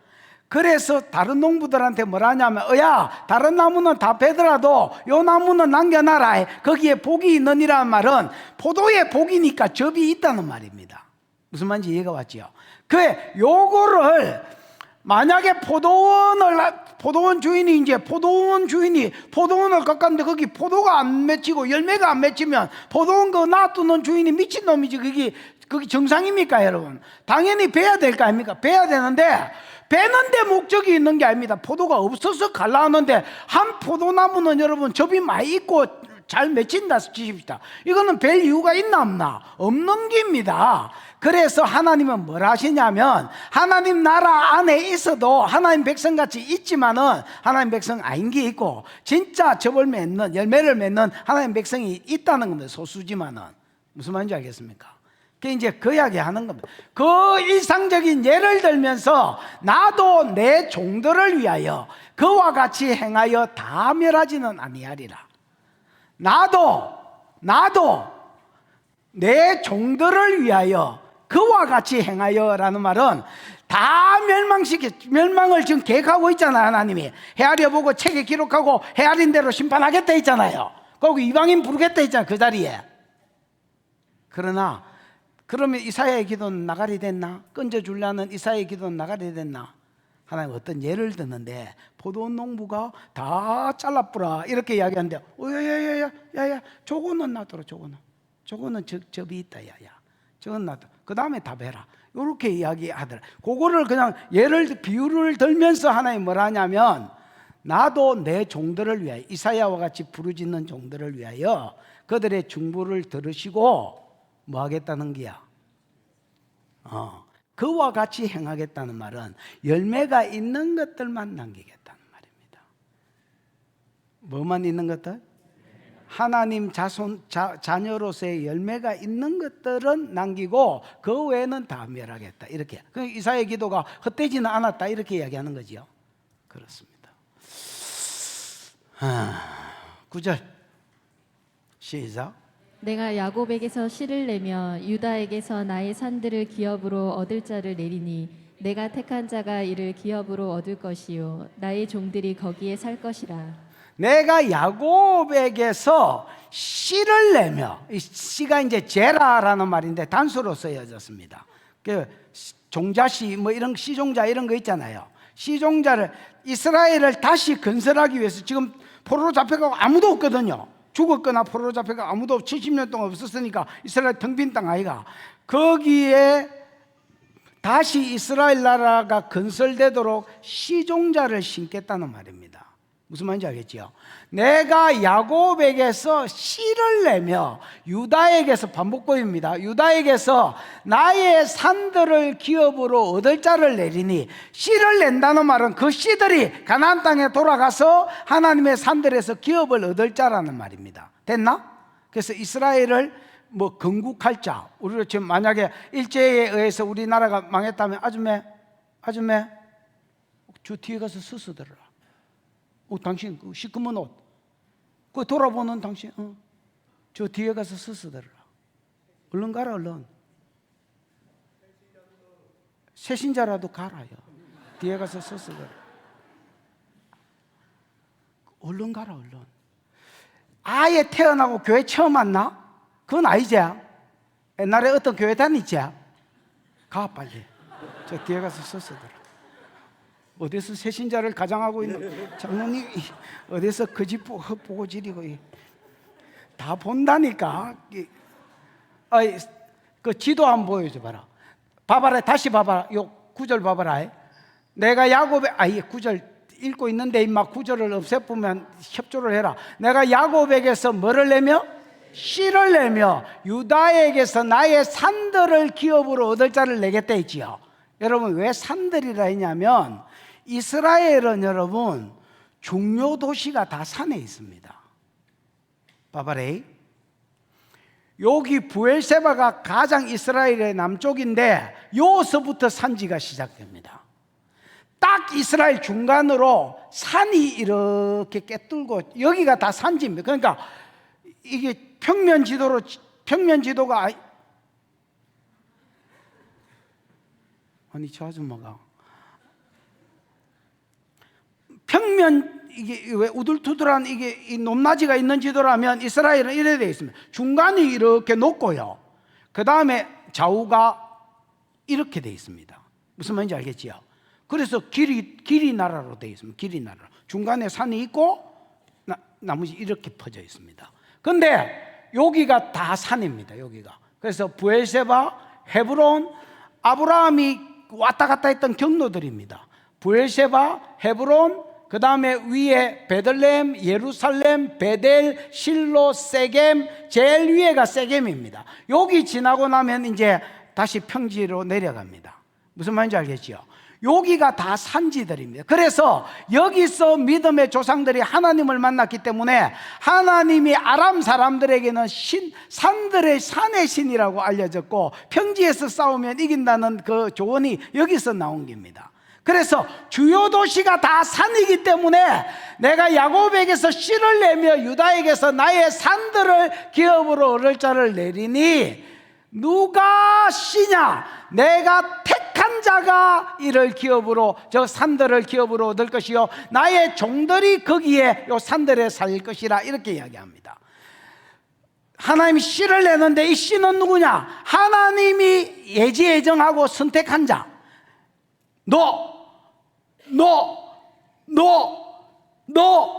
그래서 다른 농부들한테 뭐라 하냐면 야 다른 나무는 다 베더라도 요 나무는 남겨놔라. 거기에 복이 있느니라는 말은 포도에 복이니까 즙이 있다는 말입니다. 무슨 말인지 이해가 왔지요? 그래 요거를 만약에 포도원 주인이 이제 포도원 주인이 포도원을 깎았는데 거기 포도가 안 맺히고 열매가 안 맺히면 포도원 그 놔두는 주인이 미친놈이지. 그게 정상입니까 여러분? 당연히 베야 될 거 아닙니까? 베야 되는데 베는데 목적이 있는 게 아닙니다. 포도가 없어서 갈라하는데 한 포도나무는 여러분 즙이 많이 있고 잘 맺힌다 치십시다. 이거는 벨 이유가 있나 없나? 없는 겁니다. 그래서 하나님은 뭘 하시냐면 하나님 나라 안에 있어도 하나님 백성같이 있지만은 하나님 백성 아닌 게 있고 진짜 즙을 맺는 열매를 맺는 하나님 백성이 있다는 겁니다. 소수지만은. 무슨 말인지 알겠습니까? 그 이제 그 이야기 하는 겁니다. 그 일상적인 예를 들면서 나도 내 종들을 위하여 그와 같이 행하여 다 멸하지는 아니하리라. 나도 내 종들을 위하여 그와 같이 행하여라는 말은 다 멸망을 지금 계획하고 있잖아요. 하나님이 헤아려 보고 책에 기록하고 헤아린 대로 심판하겠다 했잖아요. 거기 이방인 부르겠다 했잖아요. 그 자리에. 그러면 이사야의 기도는 나가리 됐나? 건져주려는 이사야의 기도는 나가리 됐나? 하나님 어떤 예를 드는데 포도원 농부가 다 잘라뿌라 이렇게 이야기하는데 야야 저거는 놔둬라. 저거는 접이 있다. 야야 저건 놔둬. 그 다음에 다 베라. 이렇게 이야기하더라. 그거를 그냥 비유를 들면서 하나님 뭐라 하냐면 나도 내 종들을 위하여 이사야와 같이 부르짖는 종들을 위하여 그들의 중보를 들으시고 뭐 하겠다는 거야? 그와 같이 행하겠다는 말은 열매가 있는 것들만 남기겠다는 말입니다. 뭐만 있는 것들? 하나님 자녀로서의 열매가 있는 것들은 남기고 그 외에는 다 멸하겠다. 이렇게. 이사야의 기도가 헛되지는 않았다. 이렇게 이야기하는 거죠. 그렇습니다. 9절 시작. 내가 야곱에게서 씨를 내며 유다에게서 나의 산들을 기업으로 얻을 자를 내리니 내가 택한 자가 이를 기업으로 얻을 것이요 나의 종들이 거기에 살 것이라. 내가 야곱에게서 씨를 내며, 이 씨가 이제 제라라는 말인데 단수로 쓰여졌습니다. 그 종자씨 뭐 이런 씨종자 이런 거 있잖아요. 씨종자를 이스라엘을 다시 건설하기 위해서 지금 포로로 잡혀가고 아무도 없거든요. 죽었거나 포로로 잡혀가 아무도 70년 동안 없었으니까 이스라엘 텅 빈 땅 아이가 거기에 다시 이스라엘 나라가 건설되도록 씨종자를 심겠다는 말입니다. 무슨 말인지 알겠지요? 내가 야곱에게서 씨를 내며 유다에게서 반복법입니다. 유다에게서 나의 산들을 기업으로 얻을 자를 내리니 씨를 낸다는 말은 그 씨들이 가나안 땅에 돌아가서 하나님의 산들에서 기업을 얻을 자라는 말입니다. 됐나? 그래서 이스라엘을 뭐 건국할 자, 우리가 지금 만약에 일제에 의해서 우리나라가 망했다면 아줌매 저 뒤에 가서 서서들어라. 당신 그 시커먼 옷, 그 돌아보는 당신, 저 뒤에 가서 서서들어라. 얼른 가라, 얼른. 새신자라도 가라요. 뒤에 가서 서서들어라. 얼른 가라, 얼른. 아예 태어나고 교회 처음 왔나? 그건 아니지. 옛날에 어떤 교회 다니지? 가 빨리. 저 뒤에 가서 서서들어라. 어디서 새신자를 가장하고 있는 장로님 어디서 그 집 보고 지리고 다 본다니까. 그 지도 한번 보여줘 봐라. 봐봐라. 다시 봐봐라. 요 9절 봐봐라. 내가 야곱의 9절 읽고 있는데 임마 9절을 없애보면 협조를 해라. 내가 야곱에게서 뭐를 내며 씨를 내며 유다에게서 나의 산들을 기업으로 얻을 자를 내겠다 했지요. 여러분, 왜 산들이라 했냐면 이스라엘은 여러분 중요 도시가 다 산에 있습니다. 바바레이, 여기 부엘세바가 가장 이스라엘의 남쪽인데 여기서부터 산지가 시작됩니다. 딱 이스라엘 중간으로 산이 이렇게 꿰뚫고 여기가 다 산지입니다. 그러니까 이게 평면 지도가 아니 저 아줌마가 평면 이게 왜 우둘투둘한 이게 이 높낮이가 있는 지도라면 이스라엘은 이래 되어 있습니다. 중간이 이렇게 높고요. 그 다음에 좌우가 이렇게 되어 있습니다. 무슨 말인지 알겠지요? 그래서 길이 나라로 되어 있습니다. 길이 나라. 중간에 산이 있고 나머지 이렇게 퍼져 있습니다. 근데 여기가 다 산입니다. 여기가. 그래서 부엘세바, 헤브론, 아브라함이 왔다 갔다 했던 경로들입니다. 부엘세바, 헤브론, 그 다음에 위에 베들레헴, 예루살렘, 베델, 실로, 세겜, 제일 위에가 세겜입니다. 여기 지나고 나면 이제 다시 평지로 내려갑니다. 무슨 말인지 알겠지요? 여기가 다 산지들입니다. 그래서 여기서 믿음의 조상들이 하나님을 만났기 때문에 하나님이 아람 사람들에게는 산들의 산의 신이라고 알려졌고 평지에서 싸우면 이긴다는 그 조언이 여기서 나온 겁니다. 그래서 주요 도시가 다 산이기 때문에 내가 야곱에게서 씨를 내며 유다에게서 나의 산들을 기업으로 얻을 자를 내리니 누가 씨냐? 내가 택한 자가 이를 기업으로, 저 산들을 기업으로 얻을 것이요 나의 종들이 거기에 요 산들에 살 것이라, 이렇게 이야기합니다. 하나님이 씨를 내는데 이 씨는 누구냐? 하나님이 예지예정하고 선택한 자. 너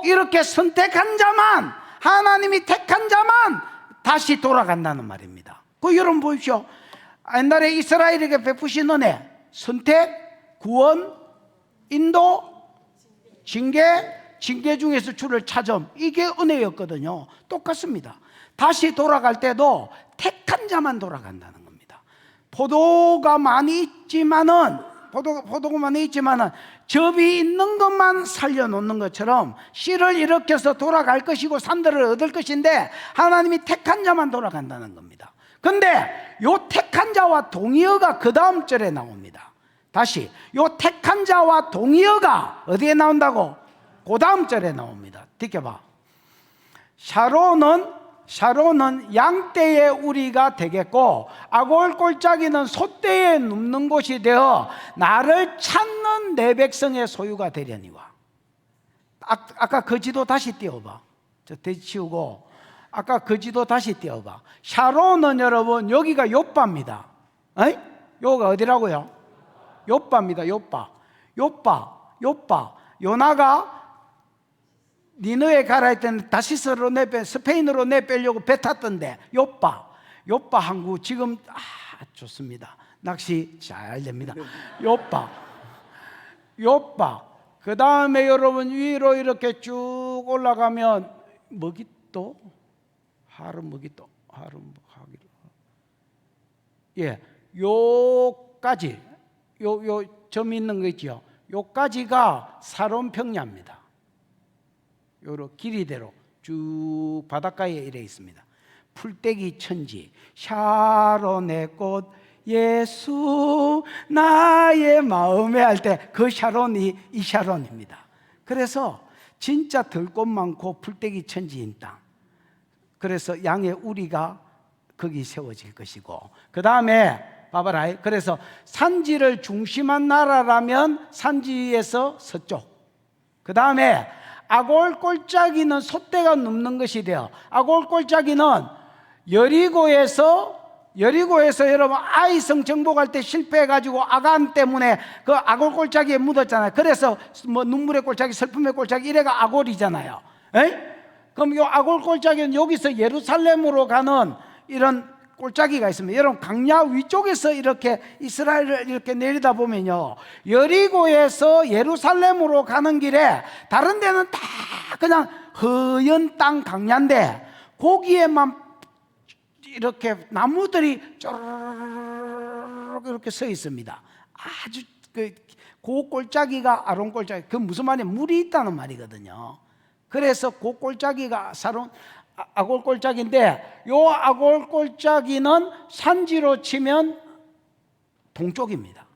이렇게 선택한 자만, 하나님이 택한 자만 다시 돌아간다는 말입니다. 그 여러분 보십시오. 옛날에 이스라엘에게 베푸신 은혜, 선택, 구원, 인도, 징계 중에서 주를 찾음, 이게 은혜였거든요. 똑같습니다. 다시 돌아갈 때도 택한 자만 돌아간다는 겁니다. 포도가 많이 있지만은 접이 있는 것만 살려놓는 것처럼 씨를 일으켜서 돌아갈 것이고 산들을 얻을 것인데 하나님이 택한 자만 돌아간다는 겁니다. 근데 요 택한 자와 동의어가 그 다음 절에 나옵니다. 다시 요 택한 자와 동의어가 어디에 나온다고? 그 다음 절에 나옵니다. 듣겨봐. 샤론은 양떼의 우리가 되겠고 아골 골짜기는 소떼에 눕는 곳이 되어 나를 찾는 내 백성의 소유가 되려니와. 아까 그 지도 다시 띄워봐. 저 돼지 치우고 아까 그 지도 다시 띄워봐. 샤론은 여러분 여기가 욥바입니다. 여기가 어디라고요? 욥바입니다. 욥바. 요나가 니느에 가라 했더니 다시스로 스페인으로 내빼려고 배 탔던데 욥바 항구 지금 좋습니다. 낚시 잘 됩니다. 욥바. 그 다음에 여러분 위로 이렇게 쭉 올라가면 먹이또 요까지 요 점 있는 거 있죠. 요까지가 사론 평야입니다. 요로 길이대로 쭉 바닷가에 이래 있습니다. 풀떼기 천지, 샤론의 꽃 예수 나의 마음에 할 때 그 샤론이 이 샤론입니다. 그래서 진짜 들꽃 많고 풀떼기 천지인 땅. 그래서 양의 우리가 거기 세워질 것이고, 그 다음에 봐봐라. 그래서 산지를 중심한 나라라면 산지에서 서쪽, 그 다음에 아골 골짜기는 소떼가 눕는 것이 되어, 아골 골짜기는 여리고에서 여러분 아이성 정복할 때 실패해가지고 아간 때문에 그 아골 골짜기에 묻었잖아요. 그래서 뭐 눈물의 골짜기, 슬픔의 골짜기 이래가 아골이잖아요. 그럼 이 아골 골짜기는 여기서 예루살렘으로 가는 이런 골짜기가 있습니다. 여러분 강야 위쪽에서 이렇게 이스라엘을 이렇게 내리다 보면요, 여리고에서 예루살렘으로 가는 길에 다른 데는 다 그냥 허연 땅 강야인데 거기에만 이렇게 나무들이 쪼르르르 이렇게 서 있습니다. 아주 그 골짜기가 아론 골짜기, 그 무슨 말이에요? 물이 있다는 말이거든요. 그래서 그 골짜기가 아골 골짜기인데, 요 아골 골짜기는 산지로 치면 동쪽입니다.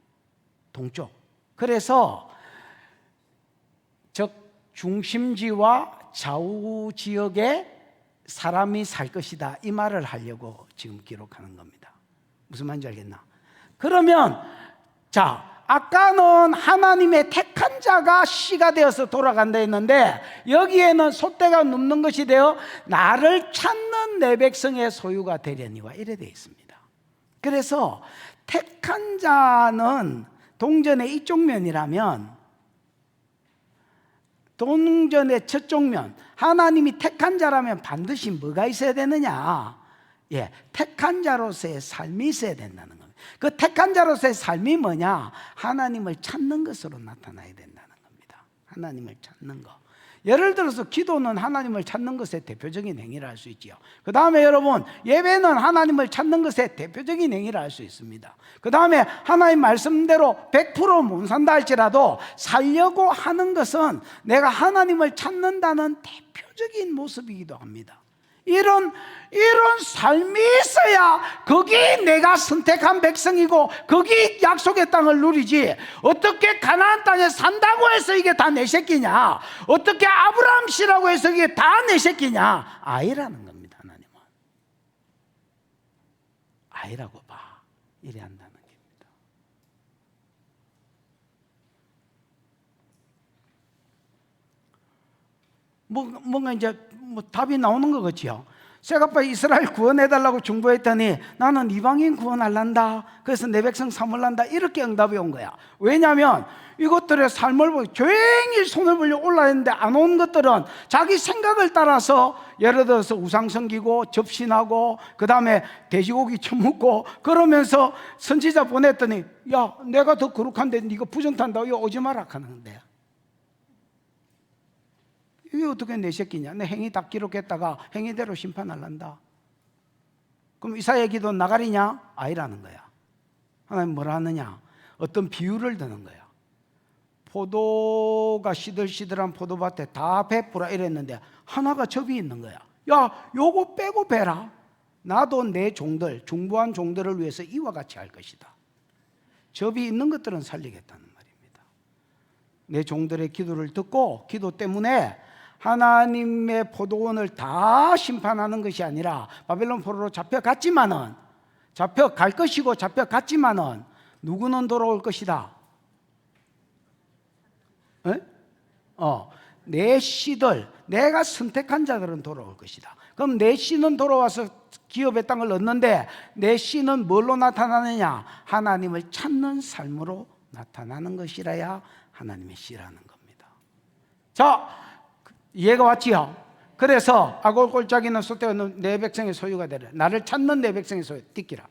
동쪽. 그래서 즉 중심지와 좌우 지역에 사람이 살 것이다, 이 말을 하려고 지금 기록하는 겁니다. 무슨 말인지 알겠나? 그러면 자, 아까는 하나님의 택한 자가 씨가 되어서 돌아간다 했는데, 여기에는 소떼가 눕는 것이 되어 나를 찾는 내 백성의 소유가 되려니와 이래 되어 있습니다. 그래서 택한 자는 동전의 이쪽 면이라면, 동전의 저쪽 면, 하나님이 택한 자라면 반드시 뭐가 있어야 되느냐? 예, 택한 자로서의 삶이 있어야 된다는 겁니다. 그 택한 자로서의 삶이 뭐냐? 하나님을 찾는 것으로 나타나야 된다는 겁니다. 하나님을 찾는 것. 예를 들어서 기도는 하나님을 찾는 것의 대표적인 행위를 할 수 있지요. 그 다음에 여러분, 예배는 하나님을 찾는 것의 대표적인 행위를 할 수 있습니다. 그 다음에 하나님 말씀대로 100% 못 산다 할지라도 살려고 하는 것은 내가 하나님을 찾는다는 대표적인 모습이기도 합니다. 이런 삶이 있어야 거기 내가 선택한 백성이고 거기 약속의 땅을 누리지, 어떻게 가나안 땅에 산다고 해서 이게 다 내 새끼냐, 어떻게 아브라함 씨라고 해서 이게 다 내 새끼냐? 아이라는 겁니다. 하나님은 아이라고 봐, 이래 한다는 겁니다. 뭔가 이제 답이 나오는 것 같지요. 쇠가빠 이스라엘 구원해달라고 중보했더니 나는 이방인 구원할란다, 그래서 내 백성 삼을란다, 이렇게 응답이 온 거야. 왜냐하면 이것들의 삶을 보고 종일 손을 벌려 올라왔는데 안 온 것들은 자기 생각을 따라서, 예를 들어서 우상 섬기고 접신하고 그 다음에 돼지고기 처먹고 그러면서 선지자 보냈더니, 야, 내가 더 거룩한데 네가 부정탄다고 이거 오지 마라 하는데, 이게 어떻게 내 새끼냐? 내 행위 다 기록했다가 행위대로 심판할란다. 그럼 이사야 기도 나가리냐? 아니라는 거야. 하나님 뭐라 하느냐? 어떤 비유를 드는 거야. 포도가 시들시들한 포도밭에 다 베푸라 이랬는데 하나가 접이 있는 거야. 야, 요거 빼고 베라. 나도 내 종들, 중보한 종들을 위해서 이와 같이 할 것이다. 접이 있는 것들은 살리겠다는 말입니다. 내 종들의 기도를 듣고, 기도 때문에 하나님의 포도원을 다 심판하는 것이 아니라, 바벨론 포로로 잡혀갔지만은, 잡혀갈 것이고 잡혀갔지만은 누구는 돌아올 것이다? 내 씨들, 내가 선택한 자들은 돌아올 것이다. 그럼 내 씨는 돌아와서 기업의 땅을 얻는데, 내 씨는 뭘로 나타나느냐? 하나님을 찾는 삶으로 나타나는 것이라야 하나님의 씨라는 겁니다. 자, 이해가 왔지요? 그래서 아골 골짜기는 소떼가 내 백성의 소유가 되라. 나를 찾는 내 백성의 소유. 띠끼라.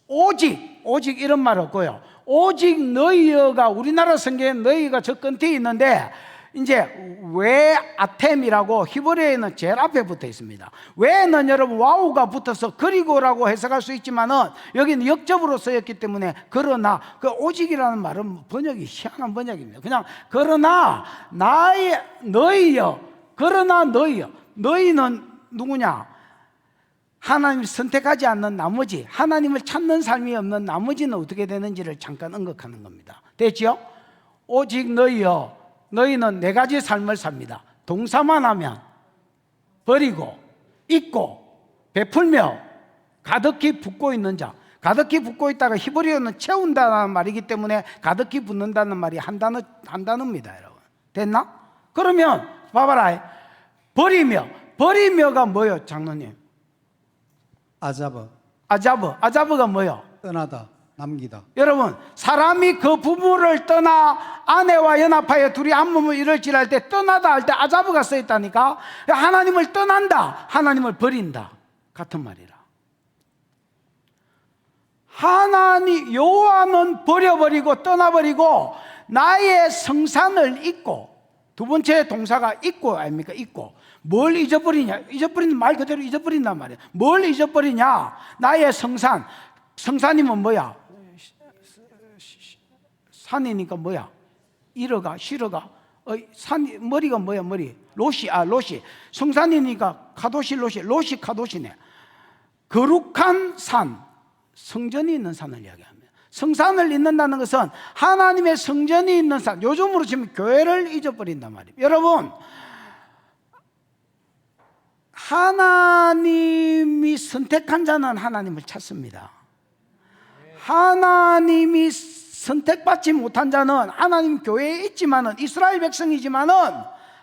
오직 이런 말 없고요. 오직 너희가, 우리나라 성경에 너희가 저 끝에 있는데, 이제 왜 아템이라고 히브리어에는 제일 앞에 붙어 있습니다. 왜는 여러분 와우가 붙어서 그리고라고 해석할 수 있지만은 여기는 역접으로 쓰였기 때문에, 그러나 그 오직이라는 말은 번역이 희한한 번역입니다. 그냥 그러나 너희여, 그러나 너희여. 너희는 누구냐? 하나님을 선택하지 않는 나머지, 하나님을 찾는 삶이 없는 나머지는 어떻게 되는지를 잠깐 언급하는 겁니다. 됐죠? 오직 너희여, 너희는 네 가지 삶을 삽니다. 동사만 하면 버리고, 잊고, 베풀며, 가득히 붓고 있는 자. 가득히 붓고 있다가 히브리어는 채운다는 말이기 때문에 가득히 붓는다는 말이 한 단어입니다, 여러분. 됐나? 그러면 봐봐라. 버리며가 뭐예요, 장로님? 아자브가 뭐예요? 떠나다, 남기다. 여러분, 사람이 그 부부를 떠나 아내와 연합하여 둘이 한 몸을 이룰지랄 때, 떠나다 할 때 아자브가 써있다니까. 하나님을 떠난다, 하나님을 버린다, 같은 말이라. 여호와는 버려버리고 떠나버리고 나의 성산을 잊고, 두 번째 동사가 잊고 아닙니까? 잊고. 뭘 잊어버리냐? 잊어버리는 말 그대로 잊어버린단 말이에요. 뭘 잊어버리냐? 나의 성산. 성산이면 뭐야? 산이니까 뭐야? 이러가, 실어가. 산, 머리가 뭐야, 머리? 로시, 로시. 성산이니까 카도시, 로시, 카도시네. 거룩한 산, 성전이 있는 산을 이야기합니다. 성산을 잊는다는 것은 하나님의 성전이 있는 산, 요즘으로 치면 교회를 잊어버린단 말이에요. 여러분, 하나님이 선택한 자는 하나님을 찾습니다. 하나님이 선택받지 못한 자는 하나님 교회에 있지만은, 이스라엘 백성이지만은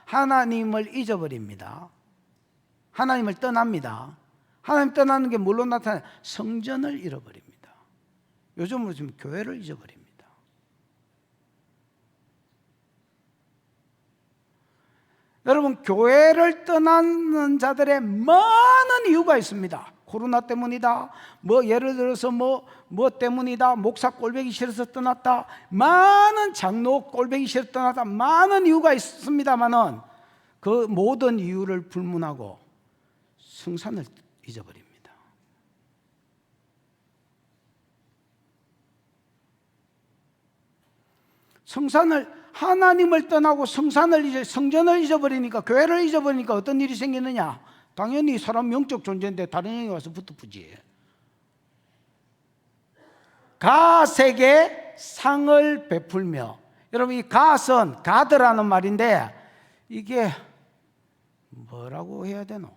하나님을 잊어버립니다. 하나님을 떠납니다. 하나님 떠나는 게 뭘로 나타나요? 성전을 잃어버립니다. 요즘으로 지금 교회를 잊어버립니다. 여러분, 교회를 떠나는 자들의 많은 이유가 있습니다. 코로나 때문이다, 뭐 예를 들어서 뭐 때문이다, 목사 꼴보기 싫어서 떠났다, 많은 장로 꼴보기 싫어서 떠났다, 많은 이유가 있습니다만은 그 모든 이유를 불문하고 성산을 잊어버립니다. 성산을, 하나님을 떠나고 성전을 잊어버리니까, 교회를 잊어버리니까 어떤 일이 생기느냐? 당연히 사람 영적 존재인데 다른 영이 와서 붙어보지. 갓에게 상을 베풀며, 여러분, 이 갓은 가드라는 말인데 이게 뭐라고 해야 되노?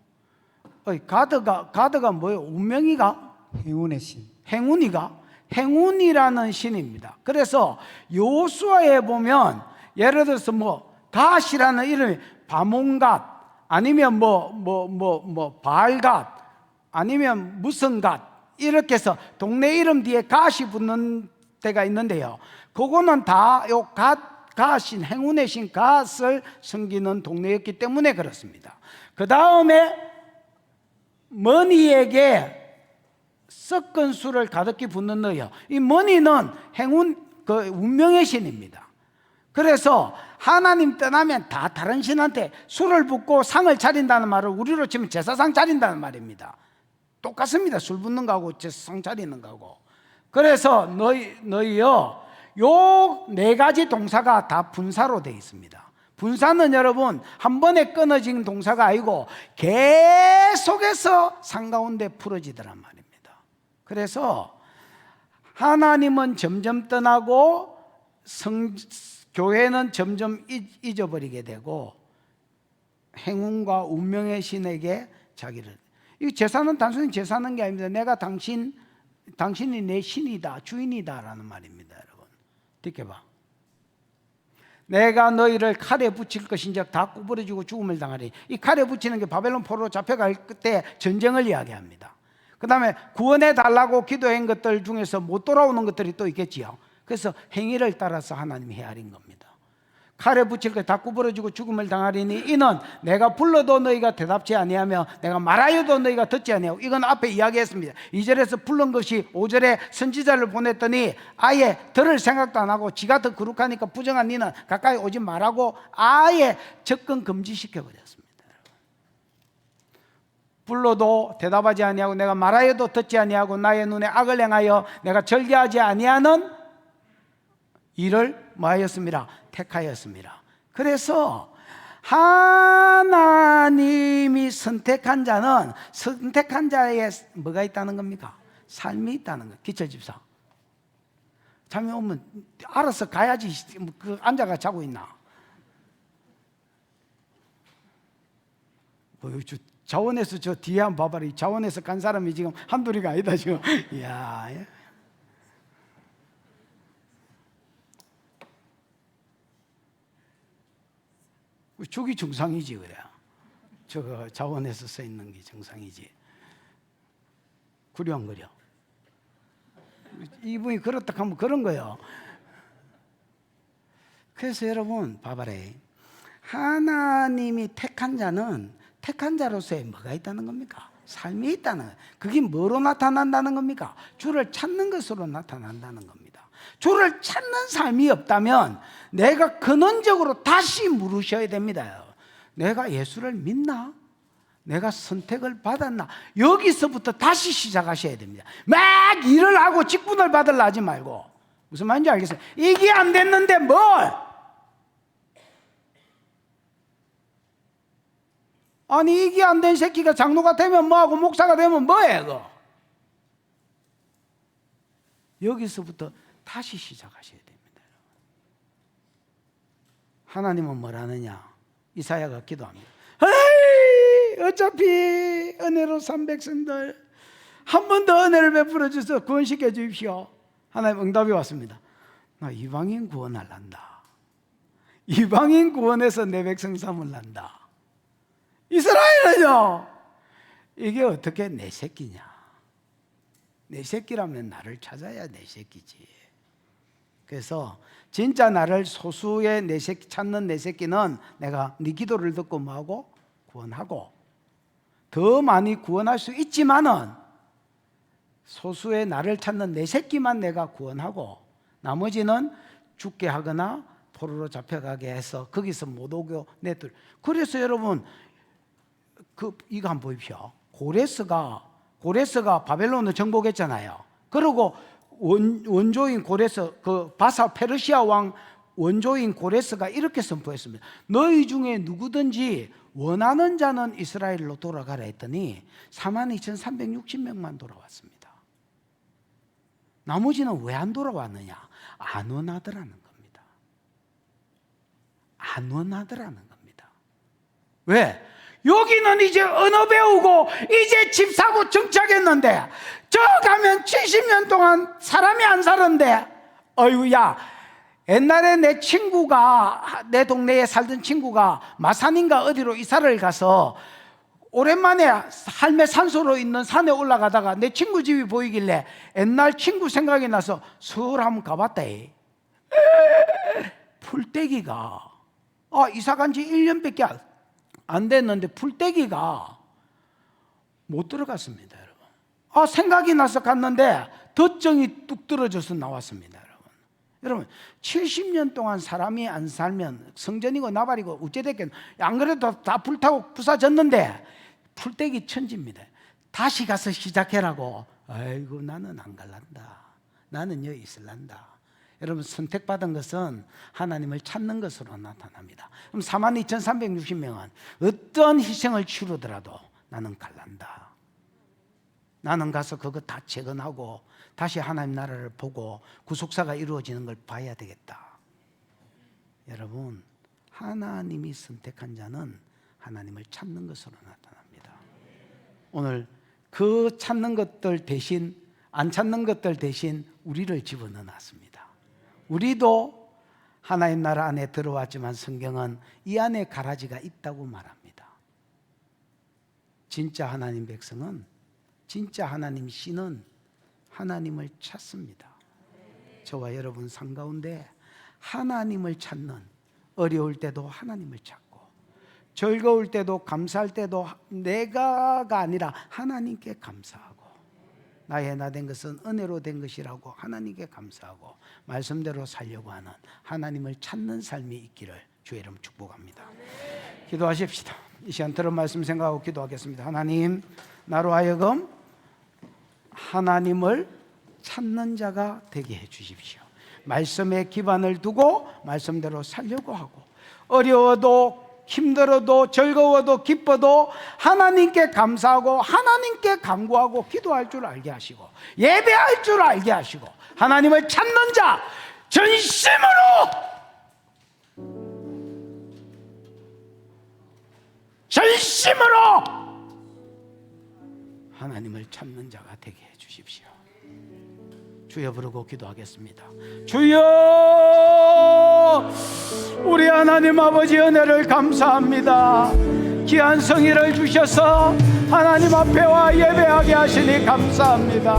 가드가 뭐예요? 운명이가? 행운의 신. 행운이가? 행운이라는 신입니다. 그래서 요수아에 보면 예를 들어서 뭐 갓이라는 이름이 바몬갓, 아니면 바알갓, 아니면 무슨 갓, 이렇게 해서 동네 이름 뒤에 갓이 붙는 데가 있는데요, 그거는 다 요 갓신, 행운의 신 갓을 섬기는 동네였기 때문에 그렇습니다. 그 다음에 머니에게 섞은 술을 가득히 붓는 너요. 이 머니는 행운, 운명의 신입니다. 그래서 하나님 떠나면 다 다른 신한테 술을 붓고 상을 차린다는 말을 우리로 치면 제사상 차린다는 말입니다. 똑같습니다. 술 붓는 거하고 제사상 차리는 거하고. 그래서 너희요, 요 네 가지 동사가 다 분사로 되어 있습니다. 분사는 여러분 한 번에 끊어진 동사가 아니고 계속해서 상 가운데 풀어지더란 말입니다. 그래서 하나님은 점점 떠나고 교회는 점점 잊어버리게 되고 행운과 운명의 신에게 자기를, 이 제사는 단순히 제사하는 게 아닙니다. 내가 당신이 내 신이다, 주인이다 라는 말입니다. 여러분, 듣게봐. 내가 너희를 칼에 붙일 것인즉 다 구부러지고 죽음을 당하리. 이 칼에 붙이는 게 바벨론 포로로 잡혀갈 때 전쟁을 이야기합니다. 그 다음에 구원해 달라고 기도한 것들 중에서 못 돌아오는 것들이 또 있겠지요. 그래서 행위를 따라서 하나님이 헤아린 겁니다. 칼에 붙일 것 다 구부러지고 죽음을 당하리니 이는 내가 불러도 너희가 대답지 아니하며 내가 말하여도 너희가 듣지 아니하고, 이건 앞에 이야기했습니다. 2절에서 부른 것이 5절에 선지자를 보냈더니 아예 들을 생각도 안 하고 지가 더 거룩하니까 부정한 니는 가까이 오지 말라고 아예 접근 금지시켜 버렸습니다. 불러도 대답하지 아니하고 내가 말하여도 듣지 아니하고 나의 눈에 악을 행하여 내가 절개하지 아니하는 일을 뭐하였습니다? 택하였습니다. 그래서 하나님이 선택한 자는 선택한 자에 뭐가 있다는 겁니까? 삶이 있다는 거예요. 기철집사, 잠이 오면 알아서 가야지, 앉아가 자고 있나? 자원에서 저 뒤에 한번 봐봐라. 자원에서 간 사람이 지금 한둘이가 아니다 지금. 이야. 저기 정상이지 그래. 저거 자원에서 써 있는 게 정상이지. 구령거려. 이분이 그렇다 하면 그런 거예요. 그래서 여러분 봐봐라. 하나님이 택한 자는 택한 자로서의 뭐가 있다는 겁니까? 삶이 있다는 거예요. 그게 뭐로 나타난다는 겁니까? 주를 찾는 것으로 나타난다는 겁니다. 주를 찾는 삶이 없다면 내가 근원적으로 다시 물으셔야 됩니다. 내가 예수를 믿나? 내가 선택을 받았나? 여기서부터 다시 시작하셔야 됩니다. 막 일을 하고 직분을 받으려 하지 말고. 무슨 말인지 알겠어요? 이게 안 됐는데 뭘? 아니 이게 안 된 새끼가 장로가 되면 뭐하고 목사가 되면 뭐해 그거? 여기서부터 다시 시작하셔야 됩니다. 하나님은 뭐라느냐? 이사야가 기도합니다. 에이, 어차피 은혜로 산 백성들 한 번 더 은혜를 베풀어 주셔서 구원시켜 주십시오. 하나님 응답이 왔습니다. 나 이방인 구원할란다. 이방인 구원해서 내 백성 삼을란다. 이스라엘은요, 이게 어떻게 내 새끼냐? 내 새끼라면 나를 찾아야 내 새끼지. 그래서 진짜 나를 소수의 내 새끼 찾는 내 새끼는 내가 네 기도를 듣고 뭐하고 구원하고, 더 많이 구원할 수 있지만은 소수의 나를 찾는 내 새끼만 내가 구원하고 나머지는 죽게 하거나 포로로 잡혀가게 해서 거기서 못 오게 내들. 그래서 여러분 이거 한번 보십시오. 고레스가 바벨론을 정복했잖아요. 그리고 원조인 고레스, 그 바사 페르시아 왕 원조인 고레스가 이렇게 선포했습니다. 너희 중에 누구든지 원하는 자는 이스라엘로 돌아가라 했더니 42,360명만 돌아왔습니다. 나머지는 왜 안 돌아왔느냐? 안 원하더라는 겁니다. 안 원하더라는 겁니다. 왜? 여기는 이제 언어 배우고 이제 집 사고 정착했는데 저 가면 70년 동안 사람이 안 살았는데, 어이구야, 옛날에 내 친구가, 내 동네에 살던 친구가 마산인가 어디로 이사를 가서 오랜만에 할매 산소로 있는 산에 올라가다가 내 친구 집이 보이길래 옛날 친구 생각이 나서 서울 한번 가봤다. 풀떼기가 이사 간 지 1년밖에 안 됐는데 풀떼기가 못 들어갔습니다, 여러분. 생각이 나서 갔는데 덧정이 뚝 떨어져서 나왔습니다, 여러분. 여러분 70년 동안 사람이 안 살면 성전이고 나발이고 어찌됐겠노. 안 그래도 다 불타고 부사졌는데 풀떼기 천지입니다. 다시 가서 시작해라고. 아이고 나는 안 갈란다. 나는 여기 있을란다. 여러분 선택받은 것은 하나님을 찾는 것으로 나타납니다. 그럼 42,360명은 어떤 희생을 치르더라도 나는 갈란다. 나는 가서 그거 다 재건하고 다시 하나님 나라를 보고 구속사가 이루어지는 걸 봐야 되겠다. 여러분 하나님이 선택한 자는 하나님을 찾는 것으로 나타납니다. 오늘 그 찾는 것들 대신, 안 찾는 것들 대신 우리를 집어넣어 놨습니다. 우리도 하나님 나라 안에 들어왔지만 성경은 이 안에 가라지가 있다고 말합니다. 진짜 하나님 백성은, 진짜 하나님 신은 하나님을 찾습니다. 저와 여러분 삶 가운데 하나님을 찾는, 어려울 때도 하나님을 찾고 즐거울 때도 감사할 때도 내가가 아니라 하나님께 감사하고, 나의 나 된 것은 은혜로 된 것이라고 하나님께 감사하고 말씀대로 살려고 하는 하나님을 찾는 삶이 있기를 주의 이름 축복합니다. 기도하십시다. 이 시간 들은 말씀 생각하고 기도하겠습니다. 하나님, 나로 하여금 하나님을 찾는 자가 되게 해 주십시오. 말씀에 기반을 두고 말씀대로 살려고 하고, 어려워도 힘들어도 즐거워도 기뻐도 하나님께 감사하고 하나님께 간구하고 기도할 줄 알게 하시고 예배할 줄 알게 하시고 하나님을 찾는 자 전심으로 하나님을 찾는 자가 되게 해 주십시오. 주여 부르고 기도하겠습니다. 주여, 우리 하나님 아버지 은혜를 감사합니다. 귀한 성의를 주셔서 하나님 앞에 와 예배하게 하시니 감사합니다.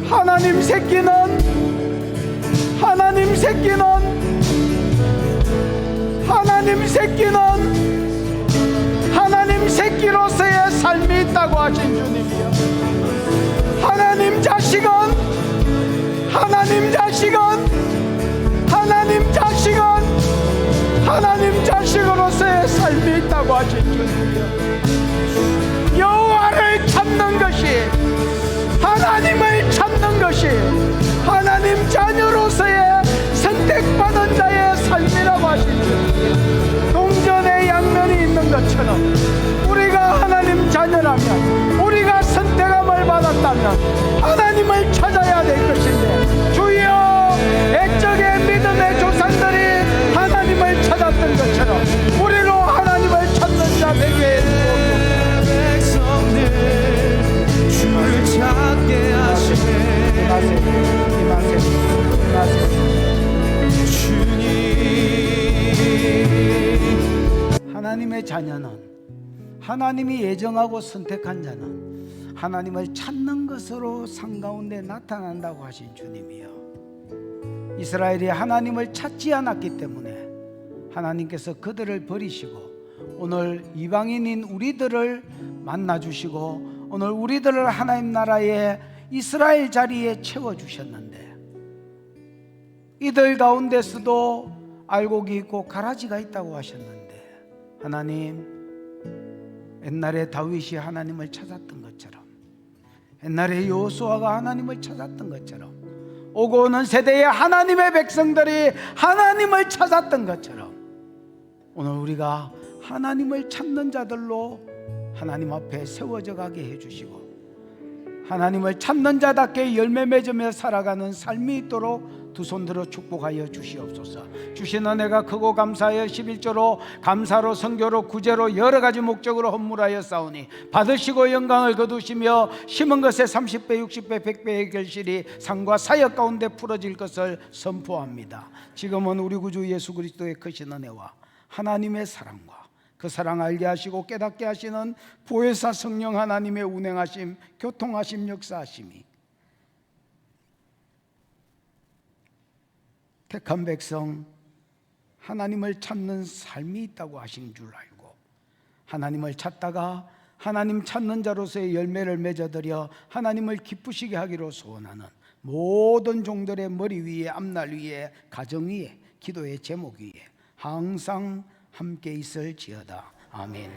하나님 새끼로서의 삶이 있다고 하신 주님이여, 하나님 자식으로서의 삶 삶이 있다고 하신 주님이여, 여호와를 찾는 것이, 하나님을 찾는 것이 하나님 자녀로서의 선택받은 자의 삶이라고 하신 주님, 동전의 양면이 있는 것처럼 우리가 하나님 자녀라면, 우리가 선택함을 받았다면 하나님을 찾아야 될 것인데, 주여, 옛적의 믿음의 조상들이 하나님을 찾았던 것처럼 우리로 하나님을 찾는 자 되게 해주옵소서. 주를 찾게 하시네. 주님, 하나님의 자녀는, 하나님이 예정하고 선택한 자는 하나님을 찾는 것으로 상 가운데 나타난다고 하신 주님이요, 이스라엘이 하나님을 찾지 않았기 때문에 하나님께서 그들을 버리시고 오늘 이방인인 우리들을 만나주시고 오늘 우리들을 하나님 나라의 이스라엘 자리에 채워주셨는데, 이들 가운데서도 알곡이 있고 가라지가 있다고 하셨는데, 하나님, 옛날에 다윗이 하나님을 찾았던 것처럼, 옛날에 여호수아가 하나님을 찾았던 것처럼, 오고 오는 세대의 하나님의 백성들이 하나님을 찾았던 것처럼 오늘 우리가 하나님을 찾는 자들로 하나님 앞에 세워져 가게 해주시고, 하나님을 찾는 자답게 열매 맺으며 살아가는 삶이 있도록 두 손 들어 축복하여 주시옵소서. 주신 은혜가 크고 감사하여 11조로 감사로 선교로 구제로 여러 가지 목적으로 헌물하여 싸우니 받으시고 영광을 거두시며 심은 것에 30배 60배 100배의 결실이 상과 사역 가운데 풀어질 것을 선포합니다. 지금은 우리 구주 예수 그리스도의 크신 은혜와 하나님의 사랑과 그 사랑 알게 하시고 깨닫게 하시는 보혜사 성령 하나님의 운행하심, 교통하심, 역사하심이 택한 백성 하나님을 찾는 삶이 있다고 하신 줄 알고, 하나님을 찾다가 하나님 찾는 자로서의 열매를 맺어드려 하나님을 기쁘시게 하기로 소원하는 모든 종들의 머리 위에, 앞날 위에, 가정 위에, 기도의 제목 위에 항상 함께 있을지어다. 아멘.